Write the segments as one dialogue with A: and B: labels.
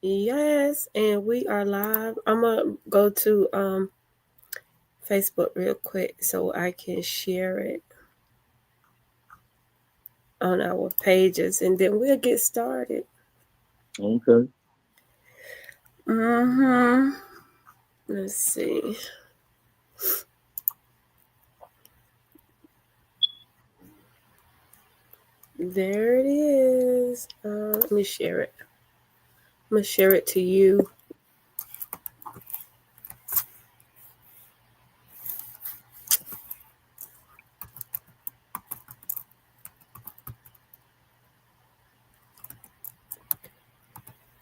A: Yes, and we are live. I'm gonna go to Facebook real quick so I can share it on our pages, and then we'll get started.
B: Okay.
A: Mm-hmm. Let's see. There it is. Let me share it. I'm gonna share it to you.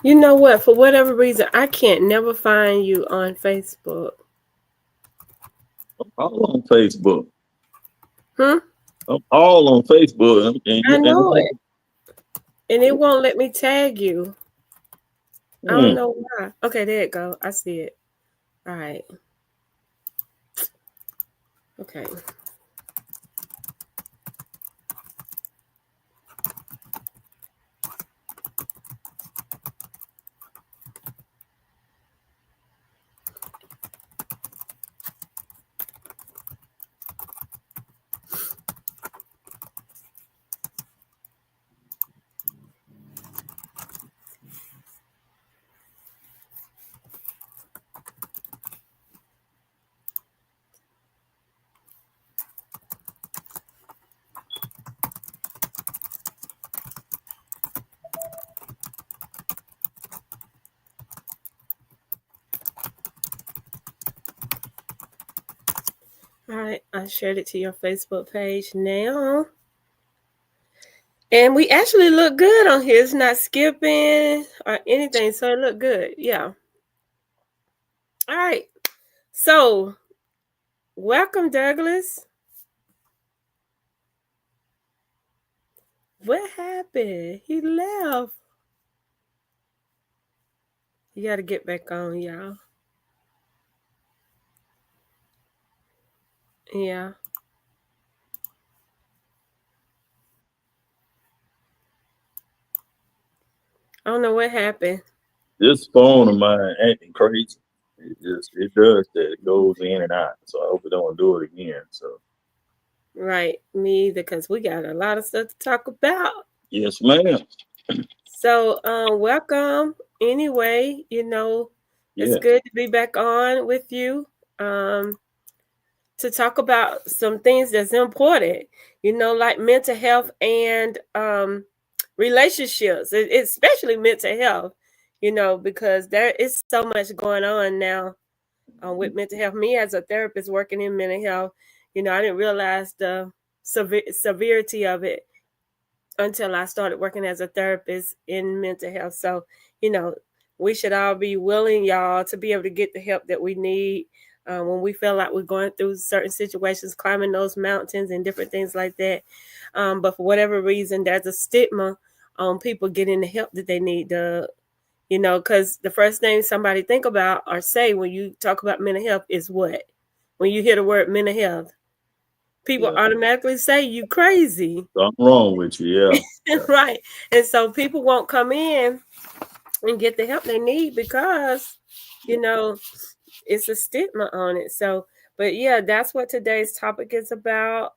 A: You know what? For whatever reason, I can't never find you on Facebook.
B: I'm all on Facebook.
A: Hmm.
B: I'm all on Facebook.
A: I know it, and it won't let me tag you. I don't
B: hmm.
A: know why. Okay, there it go. I see it. All right. Okay. All right, I shared it to your Facebook page now. And we actually look good on here. It's not skipping or anything, so it looked good. Yeah. All right. So, welcome, Douglas. What happened? He left. You got to get back on, y'all. Yeah. I don't know what happened.
B: This phone of mine acting crazy. It does that. It goes in and out. So I hope it don't do it again. So
A: Right. Me either, because we got a lot of stuff to talk about.
B: yes, ma'am.
A: So, welcome. Anyway, it's
B: Yeah.
A: good to be back on with you. Um, to talk about some things that's important, like mental health and relationships, especially mental health, because there is so much going on now with mental health. Me as a therapist working in mental health, I didn't realize the severity of it until I started working as a therapist in mental health. So, you know, we should all be willing, y'all, to be able to get the help that we need when we feel like we're going through certain situations, climbing those mountains and different things like that. But for whatever reason, there's a stigma on people getting the help that they need to, because the first thing somebody think about or say when you talk about mental health is what? When you hear the word mental health, people
B: Yeah.
A: automatically say you crazy.
B: Something wrong with you. Yeah. Yeah.
A: Right. And so people won't come in and get the help they need because, you know, it's a stigma on it. So, but yeah, that's what today's topic is about.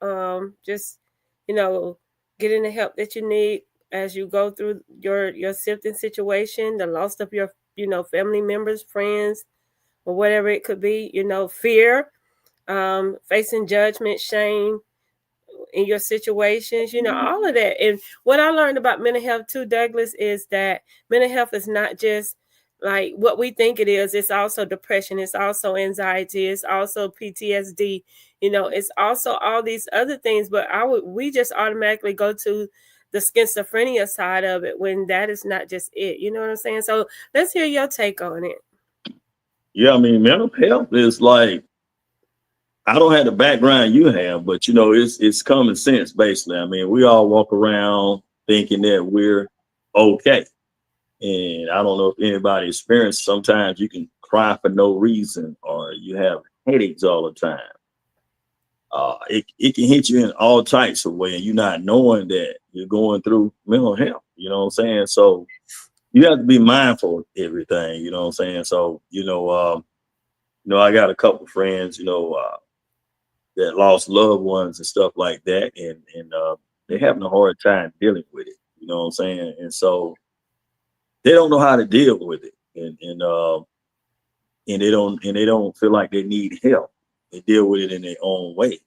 A: Just, you know, getting the help that you need as you go through your sifting situation, the loss of your, family members, friends, or whatever it could be, fear, facing judgment, shame, in your situations, all of that. And what I learned about mental health too, Douglas, is that mental health is not just like what we think it is. It's also depression. It's also anxiety. It's also PTSD. It's also all these other things. But we just automatically go to the schizophrenia side of it when that is not just it. You know what I'm saying? So let's hear your take on it.
B: Yeah. I mean, mental health is like, I don't have the background you have, but it's common sense basically. I mean, we all walk around thinking that we're okay. And I don't know if anybody experienced, sometimes you can cry for no reason or you have headaches all the time. It can hit you in all types of ways. You're not knowing that you're going through mental health. You know what I'm saying? So, you have to be mindful of everything. You know what I'm saying? So I got a couple friends, that lost loved ones and stuff like that, and they're having a hard time dealing with it. You know what I'm saying? And so they don't know how to deal with it, and they don't feel like they need help. They deal with it in their own way,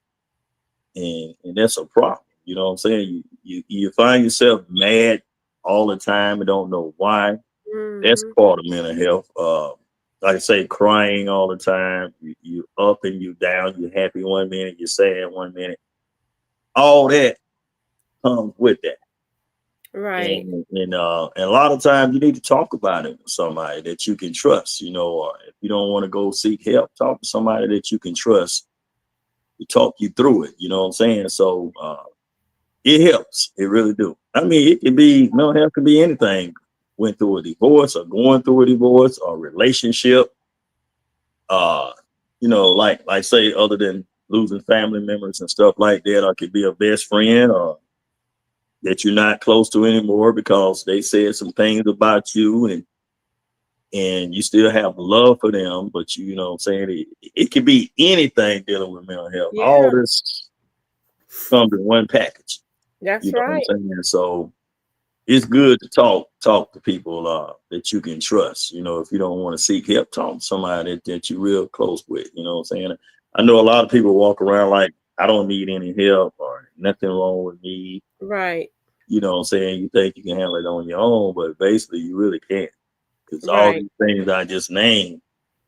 B: and that's a problem. You know what I'm saying? You find yourself mad all the time and don't know why. That's
A: Hmm.
B: part of mental health. Like I say, crying all the time. You up and you down. You're happy one minute, you're sad one minute. All that comes with that.
A: Right.
B: And a lot of times you need to talk about it with somebody that you can trust. Or if you don't want to go seek help, talk to somebody that you can trust to talk you through it. You know what I'm saying? So it helps. It really do. I mean, it could be mental health could be anything. Went through a divorce or going through a divorce or relationship. Uh, like say other than losing family members and stuff like that, or could be a best friend or that you're not close to anymore because they said some things about you and you still have love for them, but you know what I'm saying? It could be anything dealing with mental health. All
A: Yeah,
B: this comes in one package.
A: that's
B: You know what I'm
A: right.
B: saying? So it's good to talk to people that you can trust. If you don't want to seek help, talk to somebody that you're real close with. You know what I'm saying? I know a lot of people walk around like I don't need any help or nothing wrong with me.
A: Right.
B: You know what I'm saying? You think you can handle it on your own, but basically you really can't. Because all
A: Right.
B: these things I just named,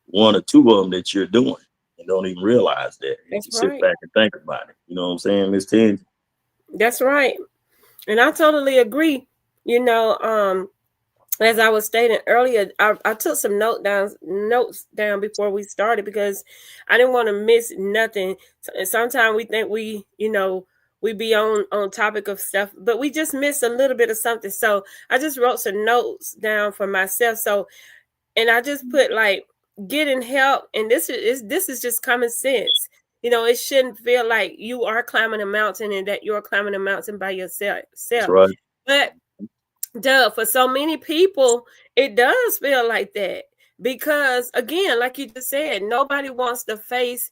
B: one or two of them that you're doing and don't even realize that if
A: That's
B: you sit
A: right.
B: back and think about it. You know what I'm saying, Miss Tinge?
A: That's right. And I totally agree. You know, as I was stating earlier, I took some notes down before we started because I didn't want to miss nothing. And sometimes we think we be on topic of stuff, but we just miss a little bit of something. So I just wrote some notes down for myself. So and I just put like getting help, and this is just common sense. It shouldn't feel like you are climbing a mountain and that you're climbing a mountain by yourself.
B: That's right.
A: But for so many people, it does feel like that because, again, like you just said, nobody wants to face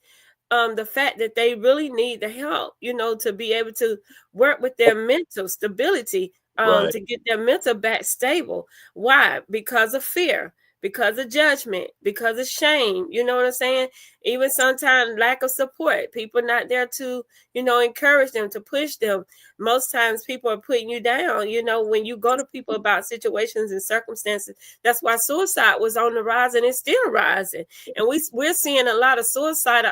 A: the fact that they really need the help, to be able to work with their mental stability,
B: Right.
A: to get their mental back stable. Why? Because of fear, because of judgment, because of shame. You know what I'm saying? Even sometimes lack of support. People not there to, encourage them, to push them. Most times people are putting you down, when you go to people about situations and circumstances. That's why suicide was on the rise and it's still rising. And we're seeing a lot of suicide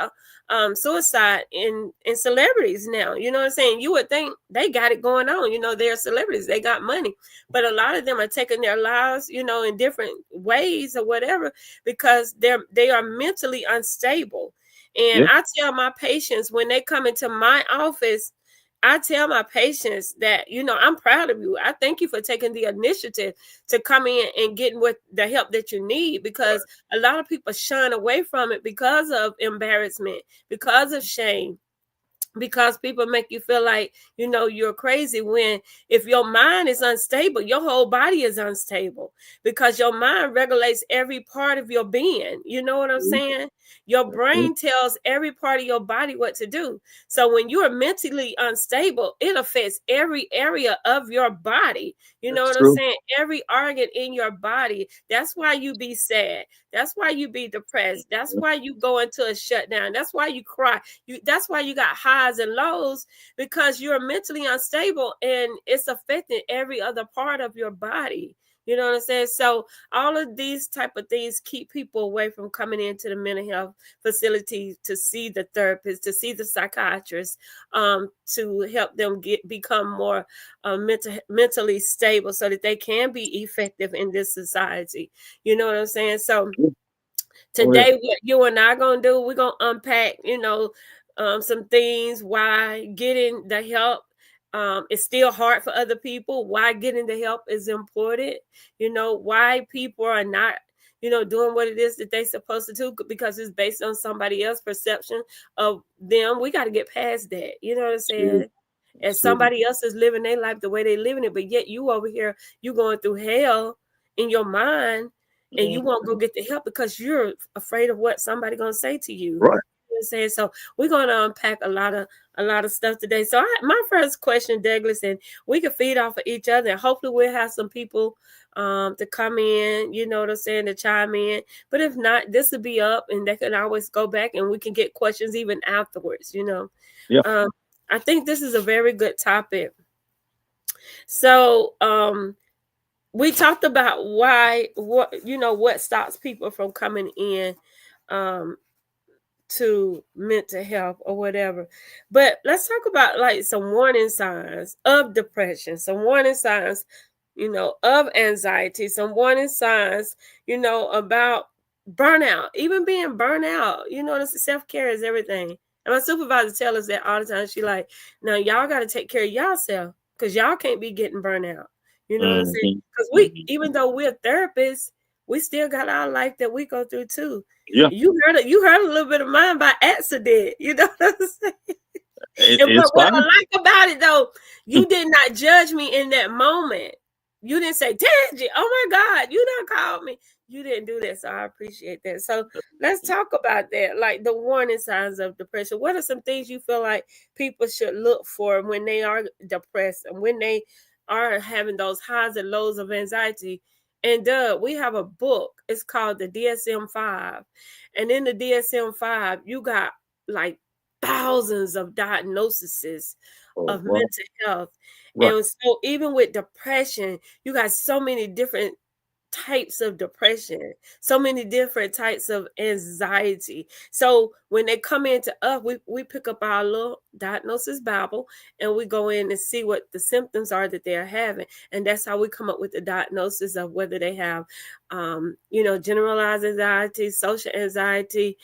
A: in celebrities now. You know what I'm saying? You would think they got it going on. They're celebrities, they got money, but a lot of them are taking their lives, in different ways or whatever because they are mentally unstable. And
B: Yeah.
A: I tell my patients when they come into my office, I tell my patients that, I'm proud of you. I thank you for taking the initiative to come in and getting with the help that you need because a lot of people shun away from it because of embarrassment, because of shame, because people make you feel like you're crazy when if your mind is unstable, your whole body is unstable because your mind regulates every part of your being. You know what I'm
B: Mhm.
A: saying? Your
B: That's true.
A: brain tells every part of your body what to do. So when you are mentally unstable, it affects every area of your body. You know
B: That's
A: what I'm
B: true.
A: saying? Every organ in your body. That's why you be sad. That's why you be depressed. That's
B: Yeah.
A: why you go into a shutdown. That's why you cry. That's why you got highs and lows because you're mentally unstable and it's affecting every other part of your body. You know what I'm saying? So all of these type of things keep people away from coming into the mental health facility to see the therapist, to see the psychiatrist, to help them become more mentally stable so that they can be effective in this society. You know what I'm saying? So
B: Yeah. Oh yeah.
A: today what you and I gonna do, we're gonna unpack, some things, why getting the help is still hard for other people, why getting the help is important, why people are not, doing what it is that they supposed to do because it's based on somebody else's perception of them. We got to get past that. You know what I'm
B: True.
A: saying? And
B: That's true.
A: somebody else is living their life the way they living it, but yet you over here, you going through hell in your mind, and you won't go get the help because you're afraid of what somebody gonna say to you.
B: Right.
A: You know what I'm saying? So we're gonna unpack a lot of stuff today. So my first question, Douglas, and we can feed off of each other, and hopefully we'll have some people to come in, you know what I'm saying, to chime in. But if not, this will be up and they can always go back and we can get questions even afterwards, you know.
B: Yeah.
A: I think this is a very good topic. So we talked about what stops people from coming in to mental health or whatever. But let's talk about like some warning signs of depression, some warning signs, of anxiety, some warning signs, about burnout, even being burnt out. This self-care is everything. And my supervisor tells us that all the time. She like, now y'all got to take care of yourself because y'all can't be getting burnt out. You know what I'm saying? Because even though we're therapists, we still got our life that we go through too.
B: Yeah.
A: You heard a little bit of mine by accident. You know what I'm saying?
B: It's
A: what
B: fine.
A: I like about it though, you did not judge me in that moment. You didn't say, Tangie, oh my God, you done called me. You didn't do that. So I appreciate that. So let's talk about that. Like the warning signs of depression. What are some things you feel like people should look for when they are depressed and when they are having those highs and lows of anxiety? And we have a book. It's called the DSM-5. And in the DSM-5, you got like thousands of diagnoses of mental health. Right. And so even with depression, you got so many different types of depression, so many different types of anxiety. So when they come into us, we pick up our little diagnosis Bible and we go in and see what the symptoms are that they're having. And that's how we come up with the diagnosis of whether they have, generalized anxiety, social anxiety,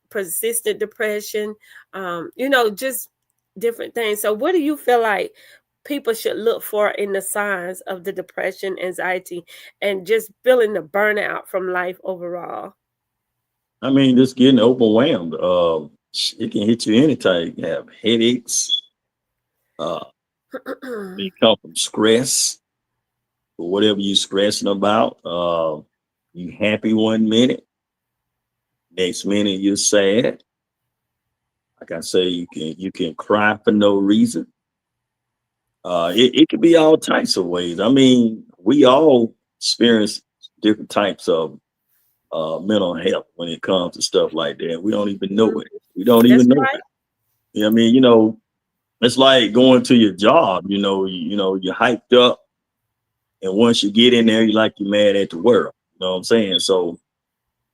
A: persistent depression, just different things. So what do you feel like people should look for in the signs of the depression, anxiety, and just feeling the burnout from life overall?
B: I mean, just getting overwhelmed. It can hit you anytime. You can have headaches. They come from stress or whatever you're stressing about. You happy one minute, next minute you're sad. Like I say, you can cry for no reason. It could be all types of ways. I mean, we all experience different types of mental health when it comes to stuff like that. We don't even know it. We don't even know it. I mean, it's like going to your job. You're hyped up, and once you get in there, you're mad at the world. You know what I'm saying? So,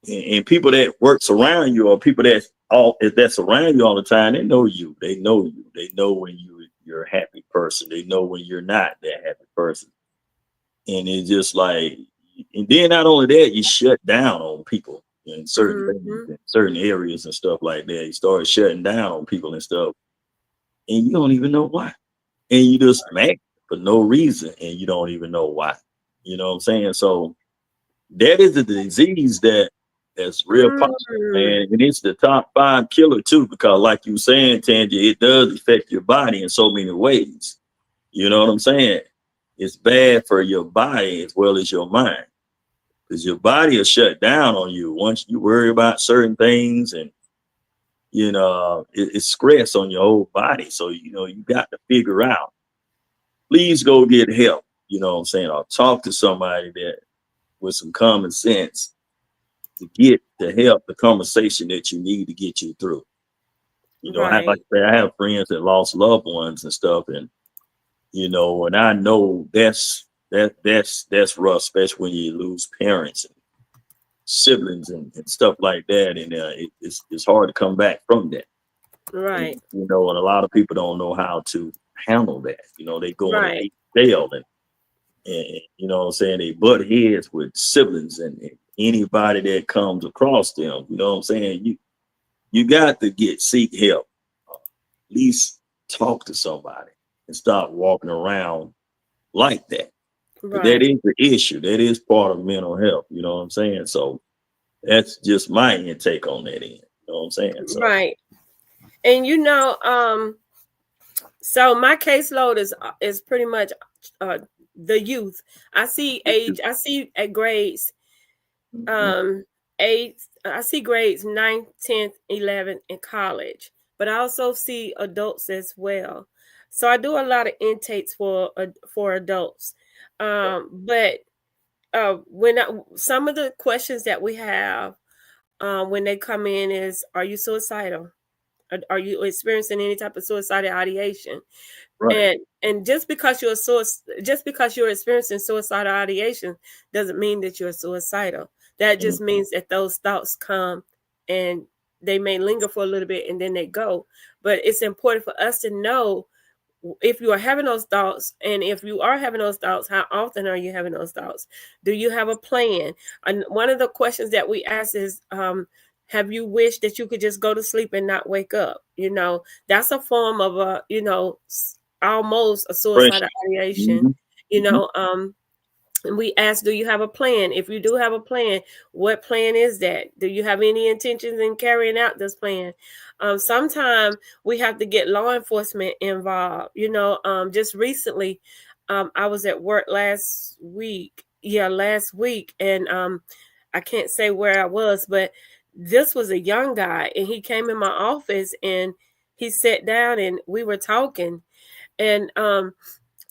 B: and people that works around you or people that's around you all the time, they know you. They know you. They know when you're a happy person. They know when you're not that happy person. And it's just like, and then not only that, you shut down on people in certain things, in certain areas and stuff like that. You start shutting down on people and stuff, and you don't even know why. And you just mad for no reason, and you don't even know why. You know what I'm saying? So that is a disease that's real popular, man. And it's the top 5 killer too, because like you were saying, Tangie, it does affect your body in so many ways. You know what I'm saying? It's bad for your body as well as your mind, because your body will shut down on you once you worry about certain things, and it's stress on your whole body. So you got to figure out. Please go get help. You know what I'm saying? Or talk to somebody that with some common sense to get the help, the conversation that you need to get you through. I have friends that lost loved ones and stuff, and and I know that's rough, especially when you lose parents and siblings and stuff like that, and it's hard to come back from that.
A: Right.
B: And a lot of people don't know how to handle that. They go in jail and you know what I'm saying, they butt heads with siblings and anybody that comes across them. You know what I'm saying? You got to seek help. At least talk to somebody and stop walking around like that. Right. That is the issue. That is part of mental health. You know what I'm saying? So that's just my intake on that end. You know what I'm saying? So.
A: Right. And so my caseload is pretty much the youth. I see age. I see at grades. Eighth. I see grades 9th, 10th, 11th in college, but I also see adults as well. So I do a lot of intakes for adults. But some of the questions that we have when they come in is, are you suicidal? Are you experiencing any type of suicidal ideation?
B: Right.
A: And just because you're experiencing suicidal ideation doesn't mean that you're suicidal. That just means that those thoughts come and they may linger for a little bit and then they go. But it's important for us to know if you are having those thoughts, and if you are having those thoughts, how often are you having those thoughts? Do you have a plan? And one of the questions that we ask is, have you wished that you could just go to sleep and not wake up? That's a form of almost a suicidal ideation. And we ask, do you have a plan? If you do have a plan, what plan is that? Do you have any intentions in carrying out this plan? Sometimes we have to get law enforcement involved. Just recently, I was at work last week. And I can't say where I was, but this was a young guy, and he came in my office and he sat down and we were talking. And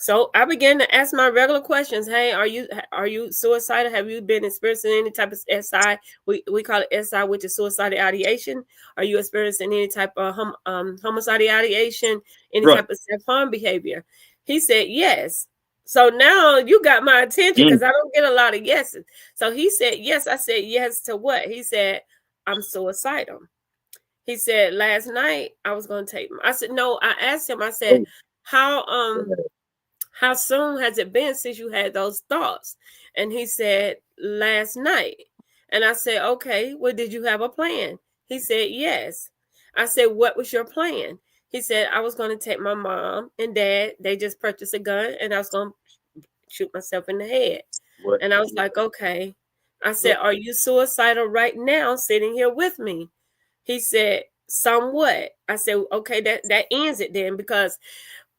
A: so I began to ask my regular questions. Hey, are you suicidal? Have you been experiencing any type of SI? We call it SI, which is suicidal ideation. Are you experiencing any type of homicidal ideation? Any type of self-harm behavior? He said yes. So now you got my attention, because I don't get a lot of yeses. So he said yes. I said yes to what? He said, I'm suicidal. He said, last night I was going to take him. I said, no. I asked him, I said, how soon has it been since you had those thoughts? And he said, last night. And I said, okay, well, did you have a plan? He said, yes. I said, what was your plan? He said, I was going to take my mom and dad. They just purchased a gun, and I was going to shoot myself in the head. And I was like, okay. I said, are you suicidal right now sitting here with me? He said, somewhat. I said, okay, that ends it then, because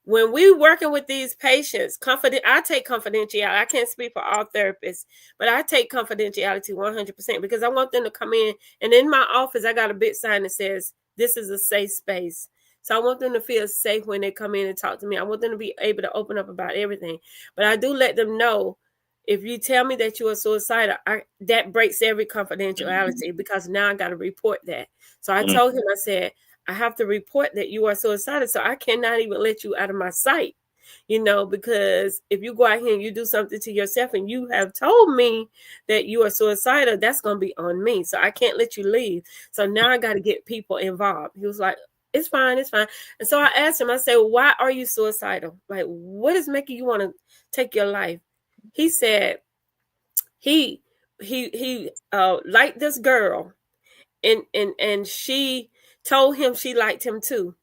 A: when we working with these patients, I take confidentiality. I can't speak for all therapists, but I take confidentiality 100%, because I want them to come in. And in my office, I got a big sign that says, this is a safe space. So I want them to feel safe when they come in and talk to me. I want them to be able to open up about everything. But I do let them know, if you tell me that you are suicidal, that breaks every confidentiality, because now I got to report that. So I told him, I said, I have to report that you are suicidal, so I cannot even let you out of my sight, because if you go out here and you do something to yourself and you have told me that you are suicidal, that's going to be on me. So I can't let you leave. So now I got to get people involved. He was like, it's fine. And so I asked him, I said, why are you suicidal? Like, what is making you want to take your life? He said he liked this girl, and she told him she liked him too.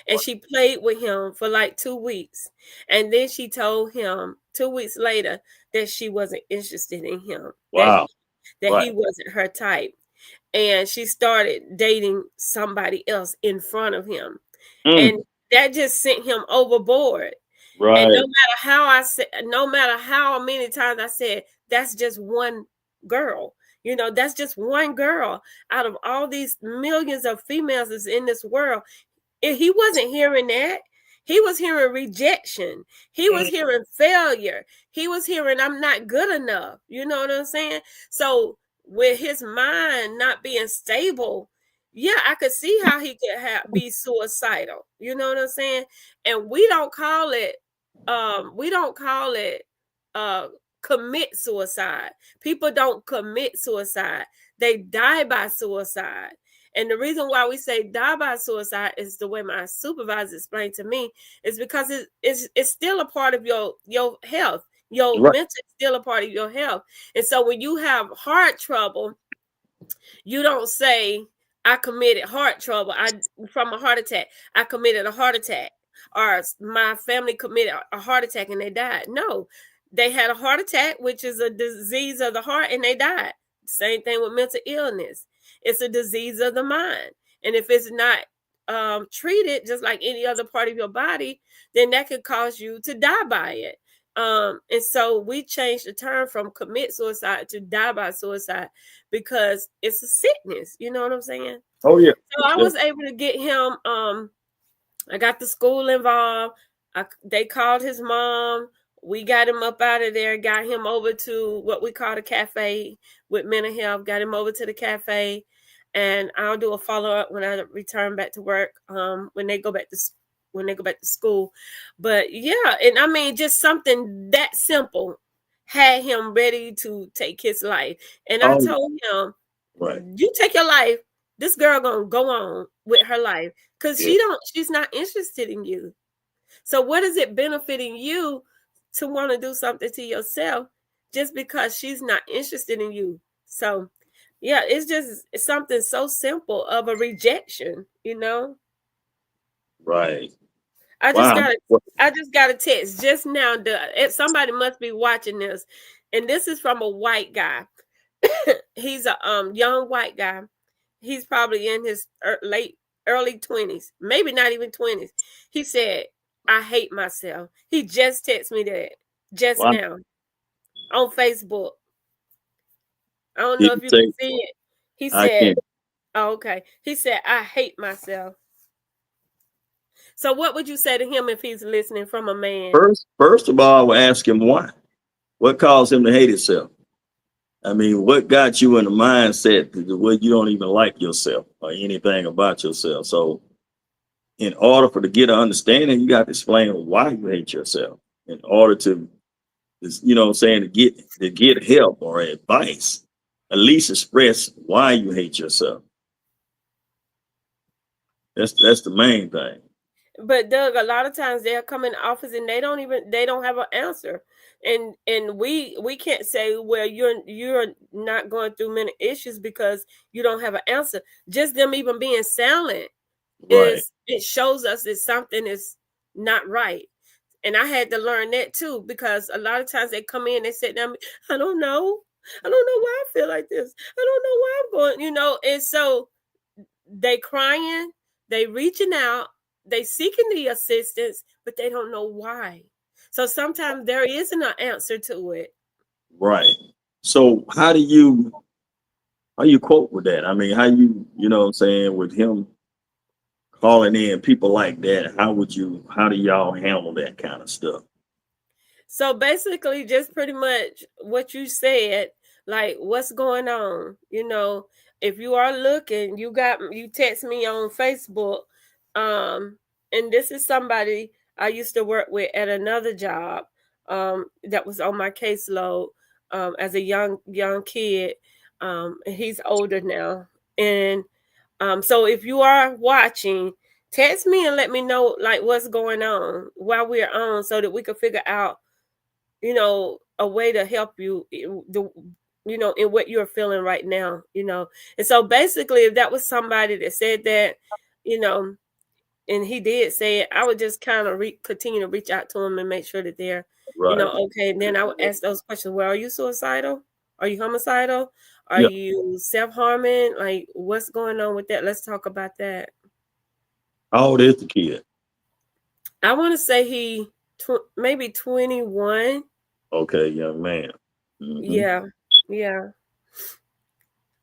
A: And she played with him for like 2 weeks. And then she told him 2 weeks later that she wasn't interested in him.
B: Wow.
A: That he wasn't her type. And she started dating somebody else in front of him. And that just sent him overboard.
B: Right.
A: And no matter how many times I said, that's just one girl. That's just one girl out of all these millions of females that's in this world. If he wasn't hearing that. He was hearing rejection. He was hearing failure. He was hearing, I'm not good enough. You know what I'm saying? So with his mind not being stable, yeah, I could see how he could be suicidal. You know what I'm saying? And we don't call it commit suicide. People don't commit suicide. They die by suicide. And the reason why we say die by suicide is the way my supervisor explained to me, is because it's still a part of your health. Your mental is still a part of your health. And so when you have heart trouble, you don't say, I committed heart trouble. From a heart attack, I committed a heart attack, or my family committed a heart attack and they died. No, they had a heart attack, which is a disease of the heart, and they died. Same thing with mental illness. It's a disease of the mind. And if it's not treated just like any other part of your body, then that could cause you to die by it. And so we changed the term from commit suicide to die by suicide because it's a sickness. You know what I'm saying?
B: Oh yeah.
A: So I was able to get him. I got the school involved. They called his mom. We got him up out of there. Got him over to what we call the cafe with mental health. Got him over to the cafe, and I'll do a follow up when I return back to work. When they go back to school. But yeah, and I mean, just something that simple had him ready to take his life. And I told him,
B: right.
A: You take your life, this girl gonna go on with her life because she's not interested in you. So what is it benefiting you to want to do something to yourself just because she's not interested in you? So yeah, it's something so simple of a rejection, you know.
B: Right.
A: I just got a text just now. Somebody must be watching this, and this is from a white guy. He's a young white guy. He's probably in his early 20s, maybe not even 20s. He said, "I hate myself." He just texted me that just now on Facebook. I don't know if you can see it. He said, "Oh, okay." He said, "I hate myself." So what would you say to him if he's listening from a man?
B: First of all, I would ask him why. What caused him to hate himself? I mean, what got you in the mindset where you don't even like yourself or anything about yourself? So in order to get an understanding, you got to explain why you hate yourself in order to, you know what I'm saying, to get help or advice. At least express why you hate yourself. That's the main thing.
A: But Doug, a lot of times they'll come in the office and they don't have an answer. And we can't say, well, you're not going through many issues because you don't have an answer. Just them even being silent it shows us that something is not right. And I had to learn that too, because a lot of times they come in and sit down, I don't know. I don't know why I feel like this. I don't know why I'm going, and so they crying, they reaching out, they seeking the assistance, but they don't know why. So sometimes there isn't an answer to it.
B: Right. So how you cope with that? I mean, how you know what I'm saying, with him calling in people like that, how do y'all handle that kind of stuff?
A: So basically just pretty much what you said, like what's going on, if you are looking, you text me on Facebook, and this is somebody I used to work with at another job, that was on my caseload, as a young kid. He's older now, and so if you are watching, text me and let me know like what's going on while we're on, so that we can figure out, a way to help you, in what you're feeling right now, And so basically, if that was somebody that said that, and he did say it, I would just kind of continue to reach out to them and make sure that they're, okay. And then I would ask those questions. Well, are you suicidal? Are you homicidal? Are you self-harming? Like, what's going on with that? Let's talk about that.
B: How old is the kid?
A: I want to say he maybe 21.
B: Okay, young man.
A: Mm-hmm. Yeah.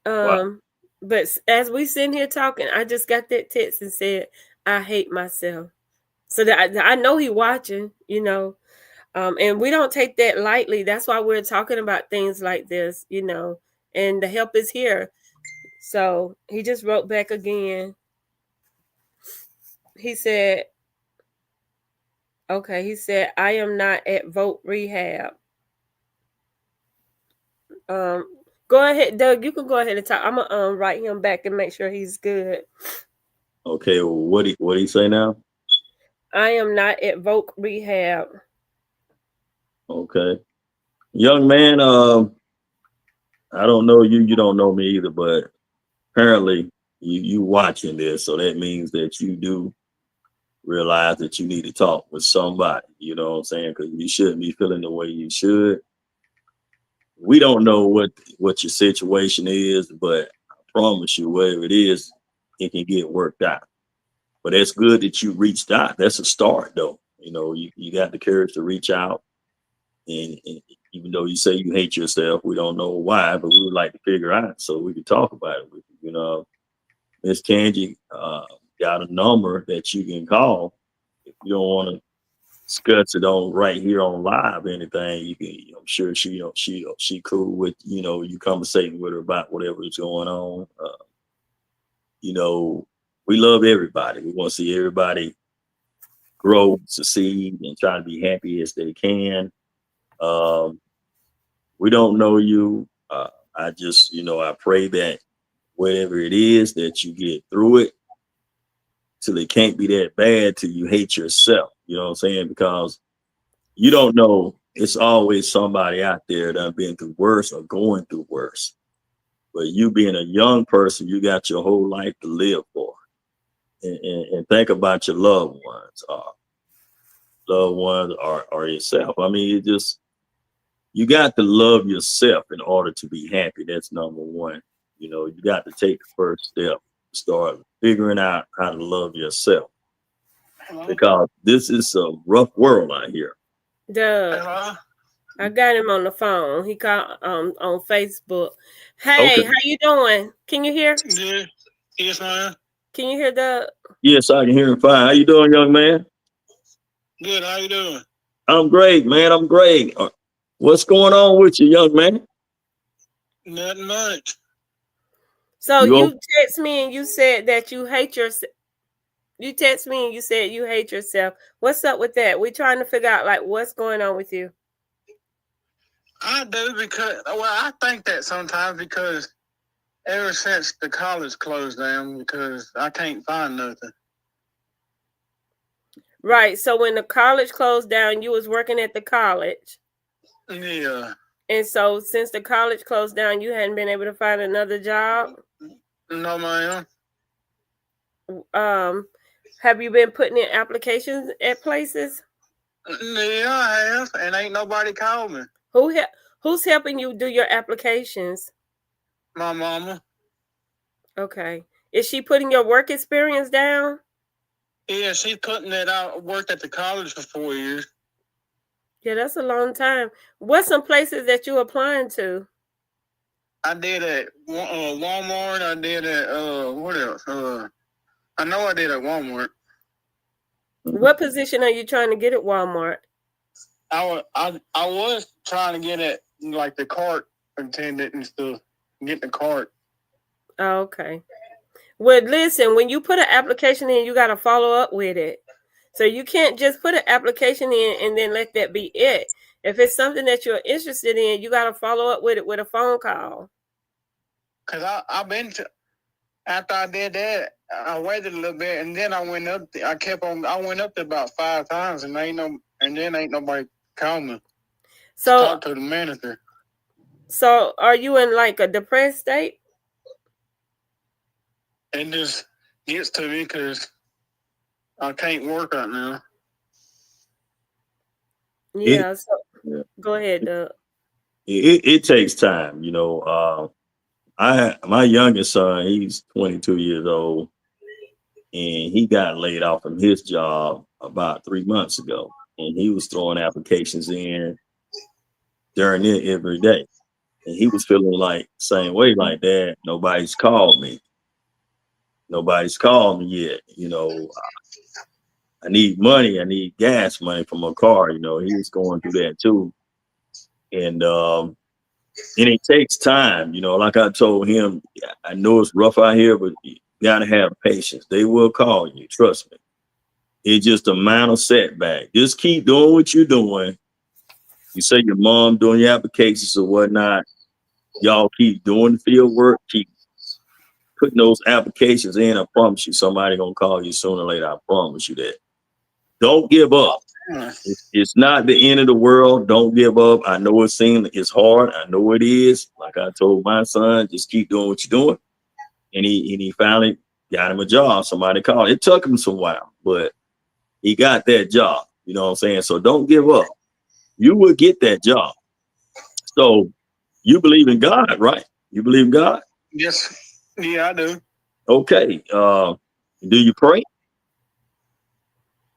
B: Wow.
A: But as we sitting here talking, I just got that text and said, I hate myself. So that I know he watching, and we don't take that lightly. That's why we're talking about things like this, and the help is here. So he just wrote back again. He said, okay, he said, I am not at Voc Rehab. Go ahead, Doug. You can go ahead and talk. I'm gonna write him back and make sure he's good.
B: Okay, well, what he say now?
A: I am not at Voc Rehab.
B: Okay, young man. I don't know you. You don't know me either, but apparently you watching this, so that means that you do realize that you need to talk with somebody. You know what I'm saying? Because you shouldn't be feeling the way you should. We don't know what your situation is, but I promise you, whatever it is, it can get worked out. But it's good that you reached out. That's a start, though. You got the courage to reach out And even though you say you hate yourself, we don't know why, but we would like to figure out so we can talk about it with you. You know, Miss Tangi got a number that you can call if you don't want to discuss it on right here on live or anything. You can, I'm sure she, she cool with you conversating with her about whatever is going on. You know, we love everybody. We want to see everybody grow, succeed, and try to be happy as they can. Um, we don't know you. I just, I pray that whatever it is that you get through it till it can't be that bad till you hate yourself. You know what I'm saying? Because you don't know. It's always somebody out there that been through worse or going through worse. But you being a young person, you got your whole life to live for. And think about your loved ones, or yourself. I mean, you got to love yourself in order to be happy. That's number one. You got to take the first step, start figuring out how to love yourself, because this is a rough world out here.
A: Doug, I got him on the phone. He called on Facebook. Hey,
B: Okay.
A: how you doing? Can you hear?
C: Yeah. Yes, ma'am.
A: Can you hear Doug?
B: Yes, I can hear him fine. How you doing, young man?
C: Good. How you doing?
B: I'm great, man. I'm great. What's going on with you, young man?
C: Nothing much.
A: So
B: You
A: you text me and you said that you hate yourself. You text me and you said you hate yourself. What's up with that? We're trying to figure out like what's going on with you.
C: I do because, I think that sometimes because ever since the college closed down, because I can't find nothing.
A: Right. So when the college closed down, you was working at the college.
C: Yeah.
A: And so since the college closed down, you hadn't been able to find another job?
C: No, ma'am.
A: Have you been putting in applications at places?
C: Yeah, I have, and ain't nobody called me.
A: Who's helping you do your applications?
C: My mama.
A: Okay. Is she putting your work experience down?
C: Yeah, she's putting that out. Worked at the college for 4 years.
A: Yeah, that's a long time. What's some places that you applying to?
C: I did at Walmart. I did at what else? I know I did at Walmart.
A: What position are you trying to get at Walmart?
C: I was trying to get at like the cart attendant and stuff. Get the cart.
A: Oh, okay. Well, listen, when you put an application in, you got to follow up with it. So you can't just put an application in and then let that be it. If it's something that you're interested in, you got to follow up with it with a phone call.
C: Cause I've been to, after I did that, I waited a little bit and then I went up. I went up there about 5 times and ain't nobody called me.
A: So
C: Talk to the manager.
A: So are you in like a depressed state?
C: It just gets to me because I can't work right now.
A: Yeah. Go ahead, Doug.
B: It takes time, my youngest son, he's 22 years old, and he got laid off from his job about 3 months ago, and he was throwing applications in during it every day, and he was feeling like the same way, like that. Nobody's called me yet. I need money. I need gas money for my car. He was going through that too, and it takes time, like I told him. I know it's rough out here, but you gotta have patience. They will call you, trust me. It's just a minor setback. Just keep doing what you're doing. You say your mom doing your applications or whatnot. Y'all keep doing the field work, keep putting those applications in. I promise you, somebody gonna call you sooner or later. I promise you that. Don't give up. It's not the end of the world. Don't give up. I know it's hard. I know it is. Like I told my son, just keep doing what you're doing. And he finally got him a job. Somebody called. It took him some while, but he got that job. You know what I'm saying? So don't give up. You will get that job. So you believe in God, right? You believe in God?
C: Yes. Yeah, I do.
B: Okay. Do you pray?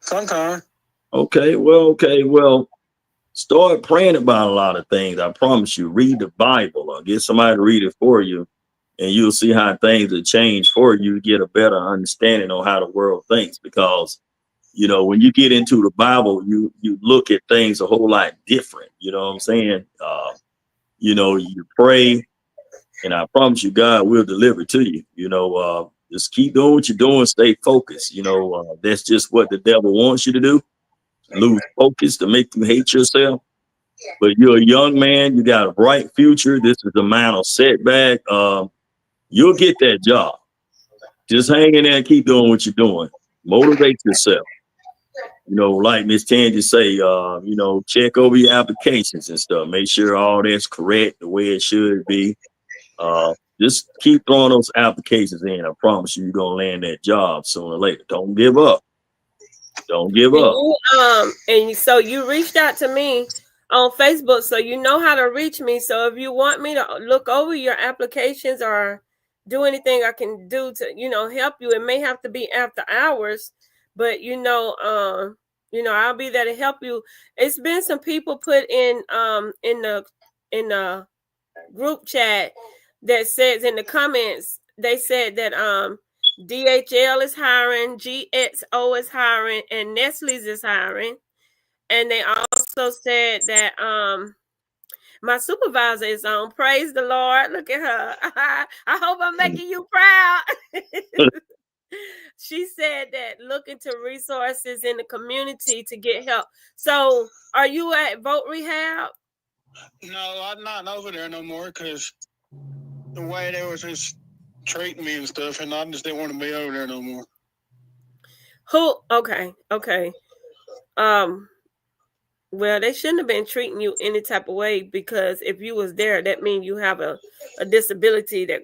C: Sometimes.
B: Okay. Well, start praying about a lot of things. I promise you, read the Bible or get somebody to read it for you, and you'll see how things will change for you. Get a better understanding on how the world thinks, because you know, when you get into the Bible, you look at things a whole lot different. You know what I'm saying? You know, you pray, and I promise you, God will deliver to you. You know, just keep doing what you're doing. Stay focused. You know, that's just what the devil wants you to do. Lose focus to make you hate yourself. But you're a young man. You got a bright future. This is a minor setback. You'll get that job. Just hang in there and keep doing what you're doing. Motivate yourself. You know, like Miss Tangi say, you know, check over your applications and stuff. Make sure all that's correct the way it should be. Just keep throwing those applications in. I promise you, you're gonna land that job sooner or later. Don't give up. Don't give up.
A: And so you reached out to me on Facebook, so you know how to reach me. So if you want me to look over your applications or do anything I can do to, you know, help you, it may have to be after hours, but you know, I'll be there to help you. It's been some people put in the group chat that says in the comments, they said that DHL is hiring, GXO is hiring, and Nestle's is hiring. And they also said that my supervisor is on. Praise the Lord. Look at her. I hope I'm making you proud. She said that look into resources in the community to get help. So are you at Vote Rehab?
C: No, I'm not over there no more because the way they was just treating me and stuff, and I just didn't want to be over there no more.
A: Who? Okay. Well, they shouldn't have been treating you any type of way, because if you was there, that means you have a disability that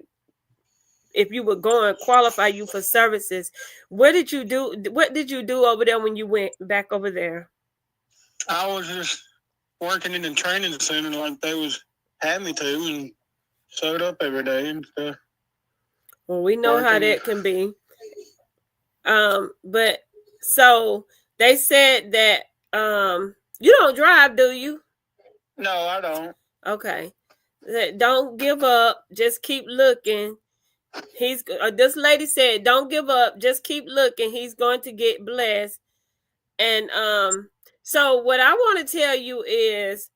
A: if you were going qualify you for services. What did you do over there when you went back over there?
C: I was just working in the training center like they was had me to, and showed up every day and stuff.
A: Well, we know how that can be. But so they said that you don't drive, do you?
C: No, I don't.
A: Okay. Don't give up. Just keep looking. This lady said, don't give up. Just keep looking. He's going to get blessed. And so what I want to tell you is,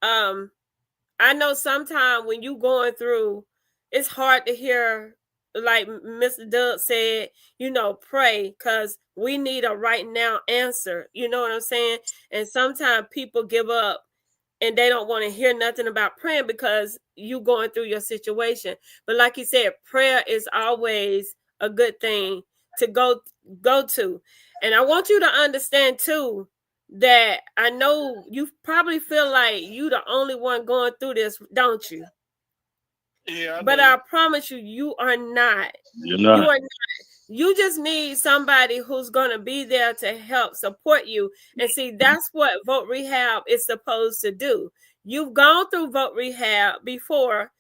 A: I know sometimes when you going through, it's hard to hear, like Mr. Doug said, you know, pray, because we need a right now answer. You know what I'm saying? And sometimes people give up and they don't want to hear nothing about praying because you going through your situation. But like you said, prayer is always a good thing to go to. And I want you to understand too, that I know you probably feel like you the only one going through this, don't you?
C: Yeah.
A: But I promise you, you are not.
B: You're not.
A: You are not. You just need somebody who's going to be there to help support you. And see, that's what Vote Rehab is supposed to do. You've gone through Vote Rehab before,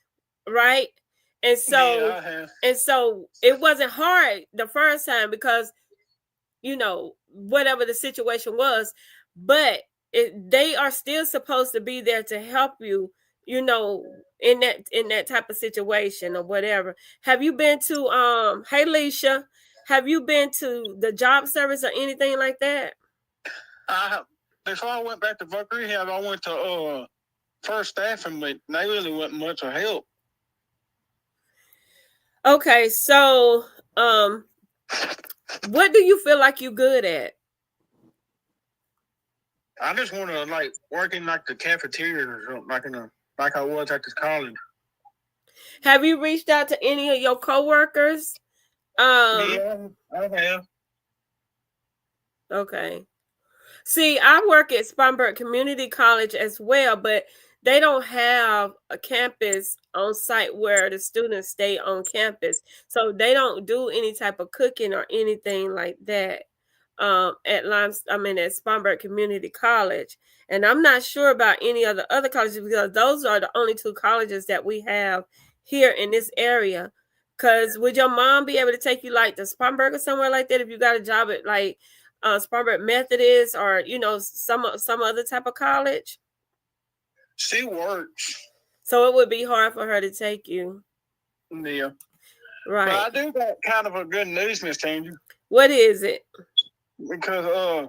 A: right? And so,
C: yeah, I have.
A: And so it wasn't hard the first time because, you know, whatever the situation was, but they are still supposed to be there to help you, you know, in that type of situation or whatever. Have you been to hey Leisha, have you been to the job service or anything like that?
C: Before I went back to Vote Rehab, I went to First Staffing, but they really wasn't much of help.
A: Okay, so what do you feel like you're good at?
C: I just want to like work in like the cafeteria or something, like I was at this college.
A: Have you reached out to any of your coworkers?
C: Yeah, I have.
A: Okay. See, I work at Spartanburg Community College as well, but they don't have a campus on site where the students stay on campus. So they don't do any type of cooking or anything like that at Spartanburg Community College. And I'm not sure about any of the other colleges because those are the only two colleges that we have here in this area. Because would your mom be able to take you like to Spartanburg or somewhere like that if you got a job at like Spartanburg Methodist or, you know, some other type of college?
C: She works.
A: So it would be hard for her to take you.
C: Yeah.
A: Right.
C: But I do got kind of a good news, Miss Tangy.
A: What is it?
C: Because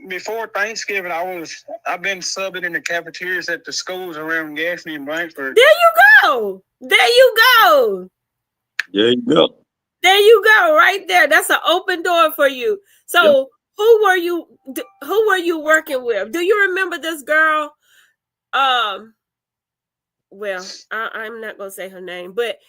C: before Thanksgiving, I've been subbing in the cafeterias at the schools around Gaffney and Blankford.
A: There you go. There you go.
B: There you go.
A: There you go. Right there. That's an open door for you. So
B: Yep.
A: who were you working with? Do you remember this girl? Well, I'm not gonna say her name, but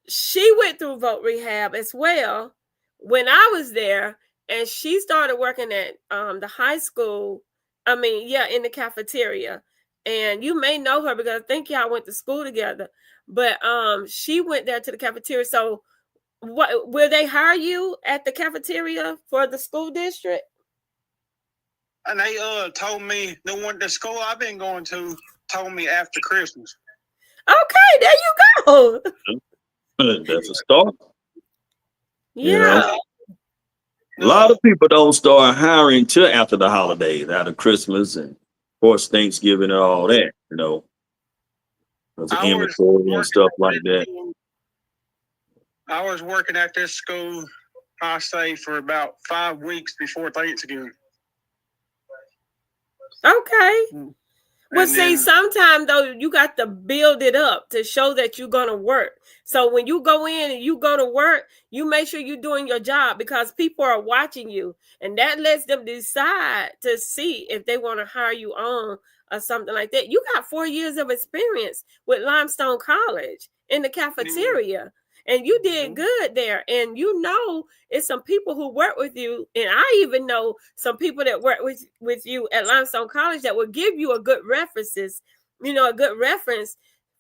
A: she went through vote rehab as well when I was there, and she started working at the high school. In the cafeteria. And you may know her because I think y'all went to school together. But she went there to the cafeteria. So what will they hire you at the cafeteria for the school district?
C: And they told me the school I've been going to told me after Christmas.
A: Okay, there you go.
B: That's a start.
A: Yeah.
B: You know? A lot of people don't start hiring till after the holidays, after Christmas and of course Thanksgiving and all that, you know. There's inventory and stuff like that.
C: I was working at this school, I say, for about 5 weeks before Thanksgiving.
A: Okay. Well,
C: And
A: see,
C: then-
A: sometimes though you got to build it up to show that you're gonna work. So when you go in and you go to work, you make sure you're doing your job because people are watching you, and that lets them decide to see if they want to hire you on or something like that. You got 4 years of experience with Limestone College in the cafeteria. And you did good there. And you know, it's some people who work with you. And I even know some people that work with you at Limestone College that will give you a good reference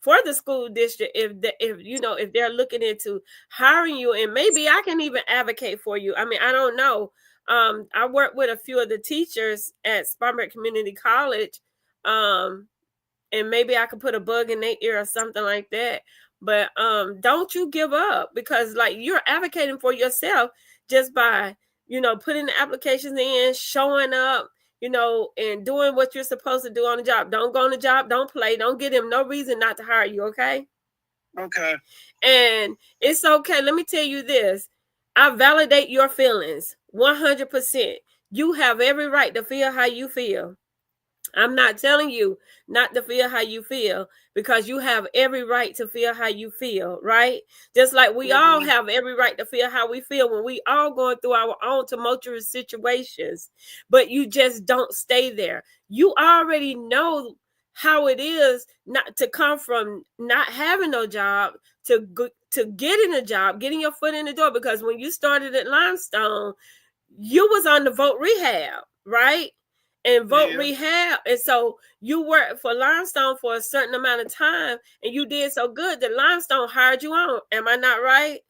A: for the school district if they're looking into hiring you. And maybe I can even advocate for you. I mean, I don't know. I work with a few of the teachers at Spartanburg Community College. And maybe I could put a bug in their ear or something like that. But don't you give up, because like you're advocating for yourself just by, putting the applications in, showing up, and doing what you're supposed to do on the job. Don't go on the job. Don't play. Don't give them no reason not to hire you. Okay.
C: Okay.
A: And it's okay. Let me tell you this. I validate your feelings 100%. You have every right to feel how you feel. I'm not telling you not to feel how you feel, because you have every right to feel how you feel, right? Just like we all have every right to feel how we feel when we all going through our own tumultuous situations, but you just don't stay there. You already know how it is not to come from not having no job to getting a job, getting your foot in the door, because when you started at Limestone, you was on the vote rehab, right? And vote rehab. And so you worked for Limestone for a certain amount of time, and you did so good that Limestone hired you on. Am I not right?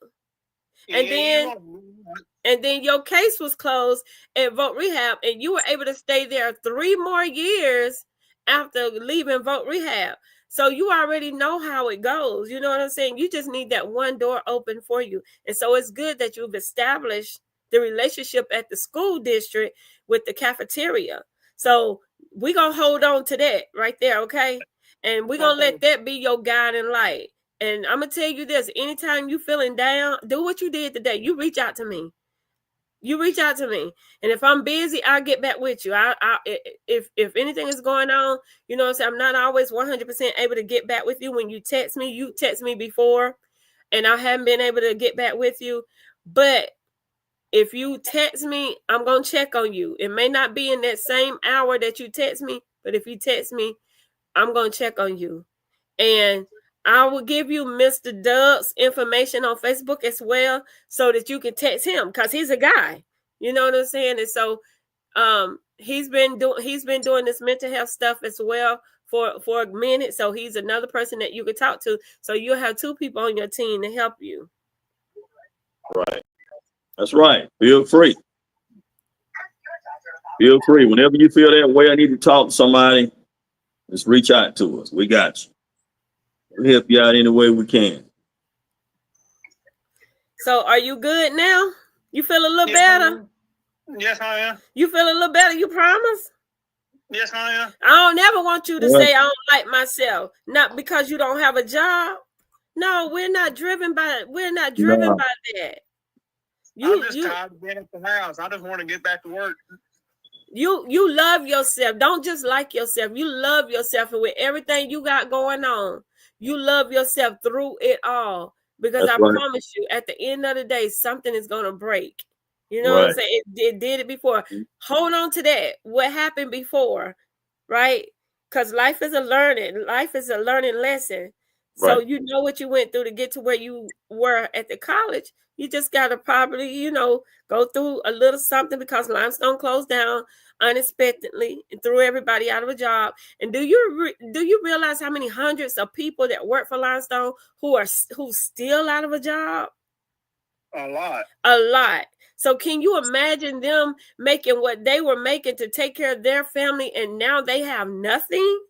A: And then your case was closed at vote rehab, and you were able to stay there 3 more years after leaving vote rehab. So you already know how it goes. You know what I'm saying? You just need that one door open for you. And so it's good that you've established the relationship at the school district with the cafeteria. So we're going to hold on to that right there, okay? And we're going to let that be your guiding light. And I'm going to tell you this. Anytime you feeling down, do what you did today. You reach out to me. And if I'm busy, I'll get back with you. If anything is going on, you know what I'm saying, I'm not always 100% able to get back with you when you text me. You text me before, and I haven't been able to get back with you. But if you text me, I'm going to check on you. It may not be in that same hour that you text me, but if you text me, I'm going to check on you. And I will give you Mr. Doug's information on Facebook as well, so that you can text him, because he's a guy. You know what I'm saying? And so he's been doing this mental health stuff as well for a minute. So he's another person that you could talk to. So you'll have 2 people on your team to help you.
B: Right. That's right. Feel free. Whenever you feel that way, I need to talk to somebody, just reach out to us. We got you. We'll help you out any way we can.
A: So are you good now? You feel a little better?
C: Yes, I am.
A: You feel a little better? You promise?
C: Yes, I am.
A: I don't ever want you to
B: Well,
A: say I don't like myself, not because you don't have a job. No, we're not driven by
B: no,
A: that.
C: I'm just tired of being at the house. I just want to get back to work.
A: You love yourself. Don't just like yourself. You love yourself, and with everything you got going on, you love yourself through it all. Because
B: that's
A: I
B: right.
A: promise you, at the end of the day, something is gonna break. You know what I'm
B: Right.
A: saying? It did it before. Hold on to that. What happened before, right? Because life is a learning lesson. So
B: Right.
A: you know what you went through to get to where you were at the college. You just gotta probably, go through a little something because Limestone closed down unexpectedly and threw everybody out of a job. And do you realize how many hundreds of people that work for Limestone who's still out of a job?
C: A lot.
A: A lot. So can you imagine them making what they were making to take care of their family, and now they have nothing?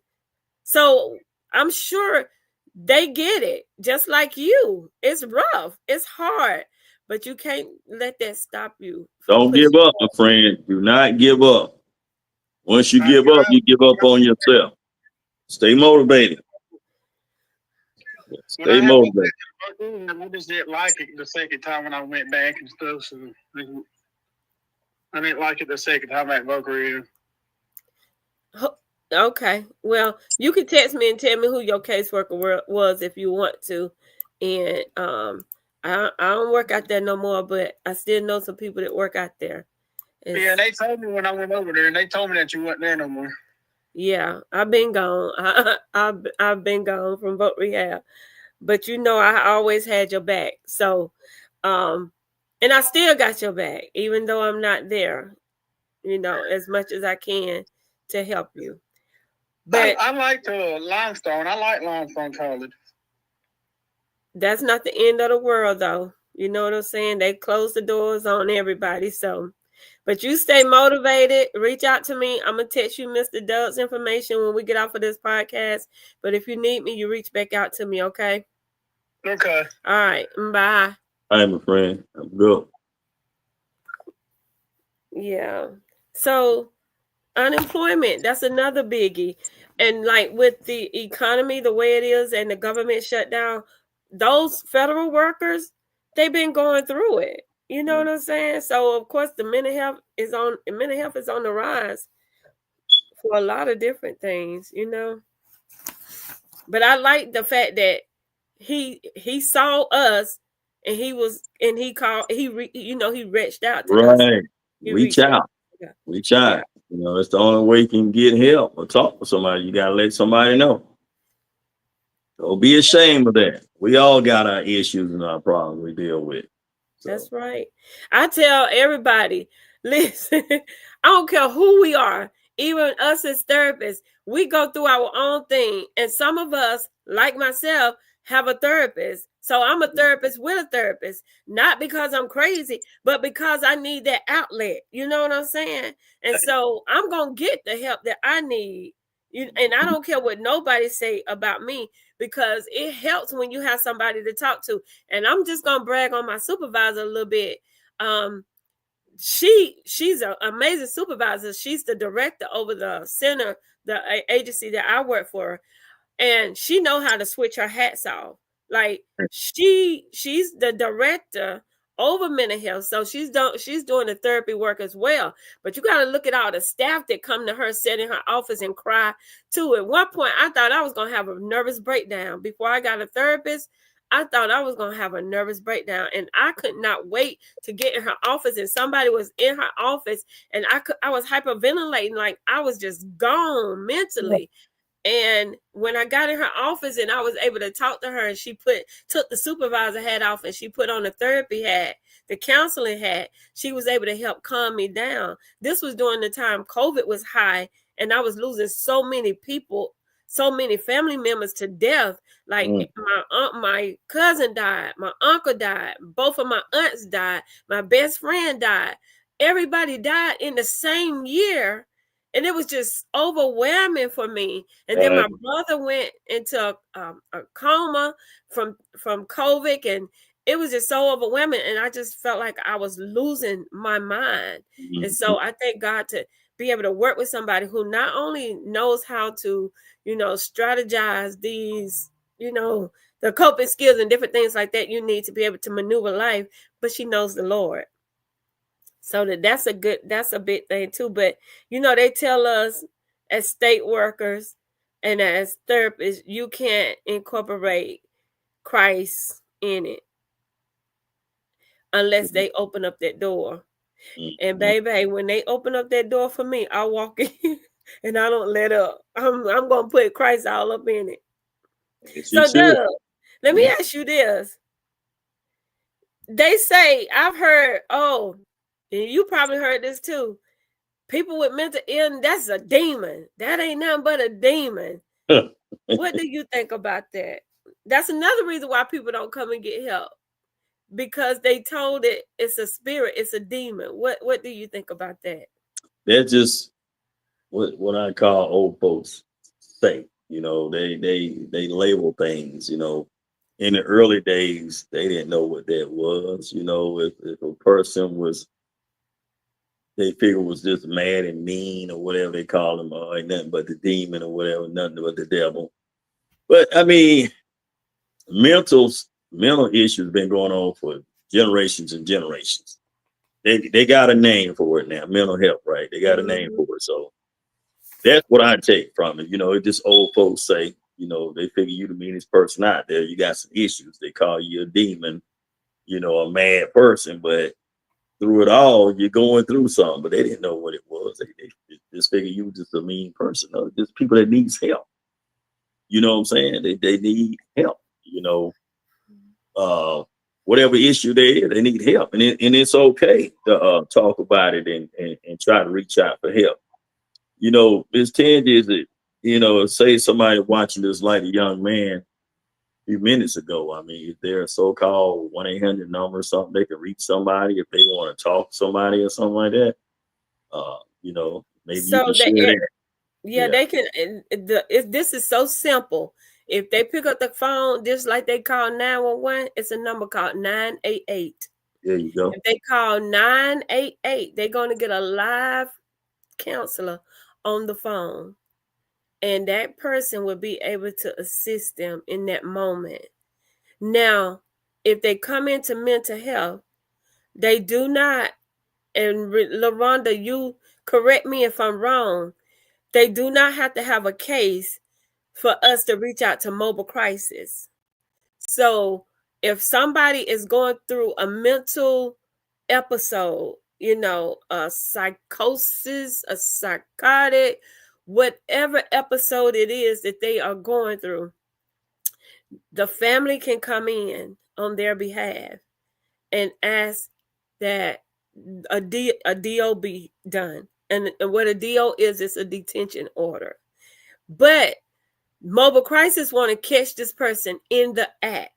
A: So I'm sure they get it, just like you. It's rough, it's hard, but you can't let that stop you from
B: Don't
A: pushing
B: give up, my friend. Do not give up. Once you
C: I
B: give up, you give up on yourself. Stay motivated.
C: When
B: Stay
C: I had went
B: motivated.
C: back to the I just didn't like it the second time when I went back and stuff. So I didn't like it the second time at Boca either.
A: Okay. Well, you can text me and tell me who your caseworker was if you want to. And I don't work out there no more, but I still know some people that work out there.
C: Yeah, they told me when I went over there, and they told me that you weren't there no more.
A: Yeah, I've been gone. I've been gone from voc rehab, but I always had your back. So, and I still got your back, even though I'm not there. As much as I can to help you. But
C: I like Limestone. I like Limestone College.
A: That's not the end of the world, though. You know what I'm saying? They close the doors on everybody. So, but you stay motivated. Reach out to me. I'm going to text you Mr. Doug's information when we get off of this podcast. But if you need me, you reach back out to me, okay?
C: Okay.
A: All right. Bye.
B: Hi, my friend. I'm good.
A: Yeah. So, unemployment, that's another biggie. And like with the economy the way it is and the government shutdown, those federal workers, they've been going through it. You know what I'm saying? So of course the mental health is on the rise for a lot of different things, But I like the fact that he saw us and he reached out to us.
B: Right. Reach out.
A: Yeah.
B: Reach out. It's the only way you can get help or talk to somebody. You got to let somebody know. Don't be ashamed of that. We all got our issues and our problems we deal with. So.
A: That's right. I tell everybody, listen, I don't care who we are, even us as therapists, we go through our own thing. And some of us, like myself, have a therapist. So I'm a therapist with a therapist, not because I'm crazy, but because I need that outlet. You know what I'm saying? And so I'm going to get the help that I need. And I don't care what nobody say about me, because it helps when you have somebody to talk to. And I'm just going to brag on my supervisor a little bit. She's an amazing supervisor. She's the director over the center, the agency that I work for. And she know how to switch her hats off. Like she's the director over mental health. So she's doing the therapy work as well. But you got to look at all the staff that come to her, sit in her office and cry too. At one point, I thought I was going to have a nervous breakdown. Before I got a therapist, I thought I was going to have a nervous breakdown, and I could not wait to get in her office. And somebody was in her office, and I was hyperventilating, like I was just gone mentally. And when I got in her office and I was able to talk to her, and she took the supervisor hat off and she put on the therapy hat, the counseling hat, she was able to help calm me down. This was during the time COVID was high and I was losing so many people, so many family members to death. Like my cousin died, my uncle died, both of my aunts died, my best friend died. Everybody died in the same year. And it was just overwhelming for me. And then my brother went into a coma from COVID, and it was just so overwhelming. And I just felt like I was losing my mind. And so I thank God be able to work with somebody who not only knows how to, strategize these, the coping skills and different things like that you need to be able to maneuver life, but she knows the Lord. So that's a big thing too. But they tell us as state workers and as therapists, you can't incorporate Christ in it unless they open up that door. And baby, when they open up that door for me, I walk in and I don't let up. I'm gonna put Christ all up in it. So Doug, let me ask you this. They say, I've heard, and you probably heard this too. People with mental illness, that's a demon. That ain't nothing but a demon. What do you think about that? That's another reason why people don't come and get help. Because they told it it's a spirit, it's a demon. What do you think about that?
B: That's just what I call old folks say. They label things. In the early days, they didn't know what that was. If a person was, they figure was just mad and mean or whatever they call them, or ain't nothing but the demon or whatever, nothing but the devil. But I mean, mental issues been going on for generations and generations. They got a name for it now, mental health, right? They got a name for it. So that's what I take from it. It just old folks say, they figure you the meanest person out there. You got some issues. They call you a demon, a mad person, but through it all, you're going through something. But they didn't know what it was. They just figure you just a mean person. Just people that needs help. You know what I'm saying? They need help. Whatever issue they need help, and it's okay to talk about it and try to reach out for help. Ms. Tangi, is it, say somebody watching this like a young man a few minutes ago. I mean, is there a so-called 1-800 number or something they can reach somebody if they want to talk to somebody or something like that? Maybe so you can share that.
A: Yeah, they can. This is so simple. If they pick up the phone, just like they call 911, it's a number called 988.
B: There you go.
A: If they call 988, they're going to get a live counselor on the phone. And that person will be able to assist them in that moment. Now, if they come into mental health, they do not, and LaRonda, you correct me if I'm wrong, they do not have to have a case for us to reach out to mobile crisis. So if somebody is going through a mental episode, a psychosis, a psychotic, whatever episode it is that they are going through, the family can come in on their behalf and ask that a DO be done. And what a DO is, it's a detention order. But mobile crisis want to catch this person in the act.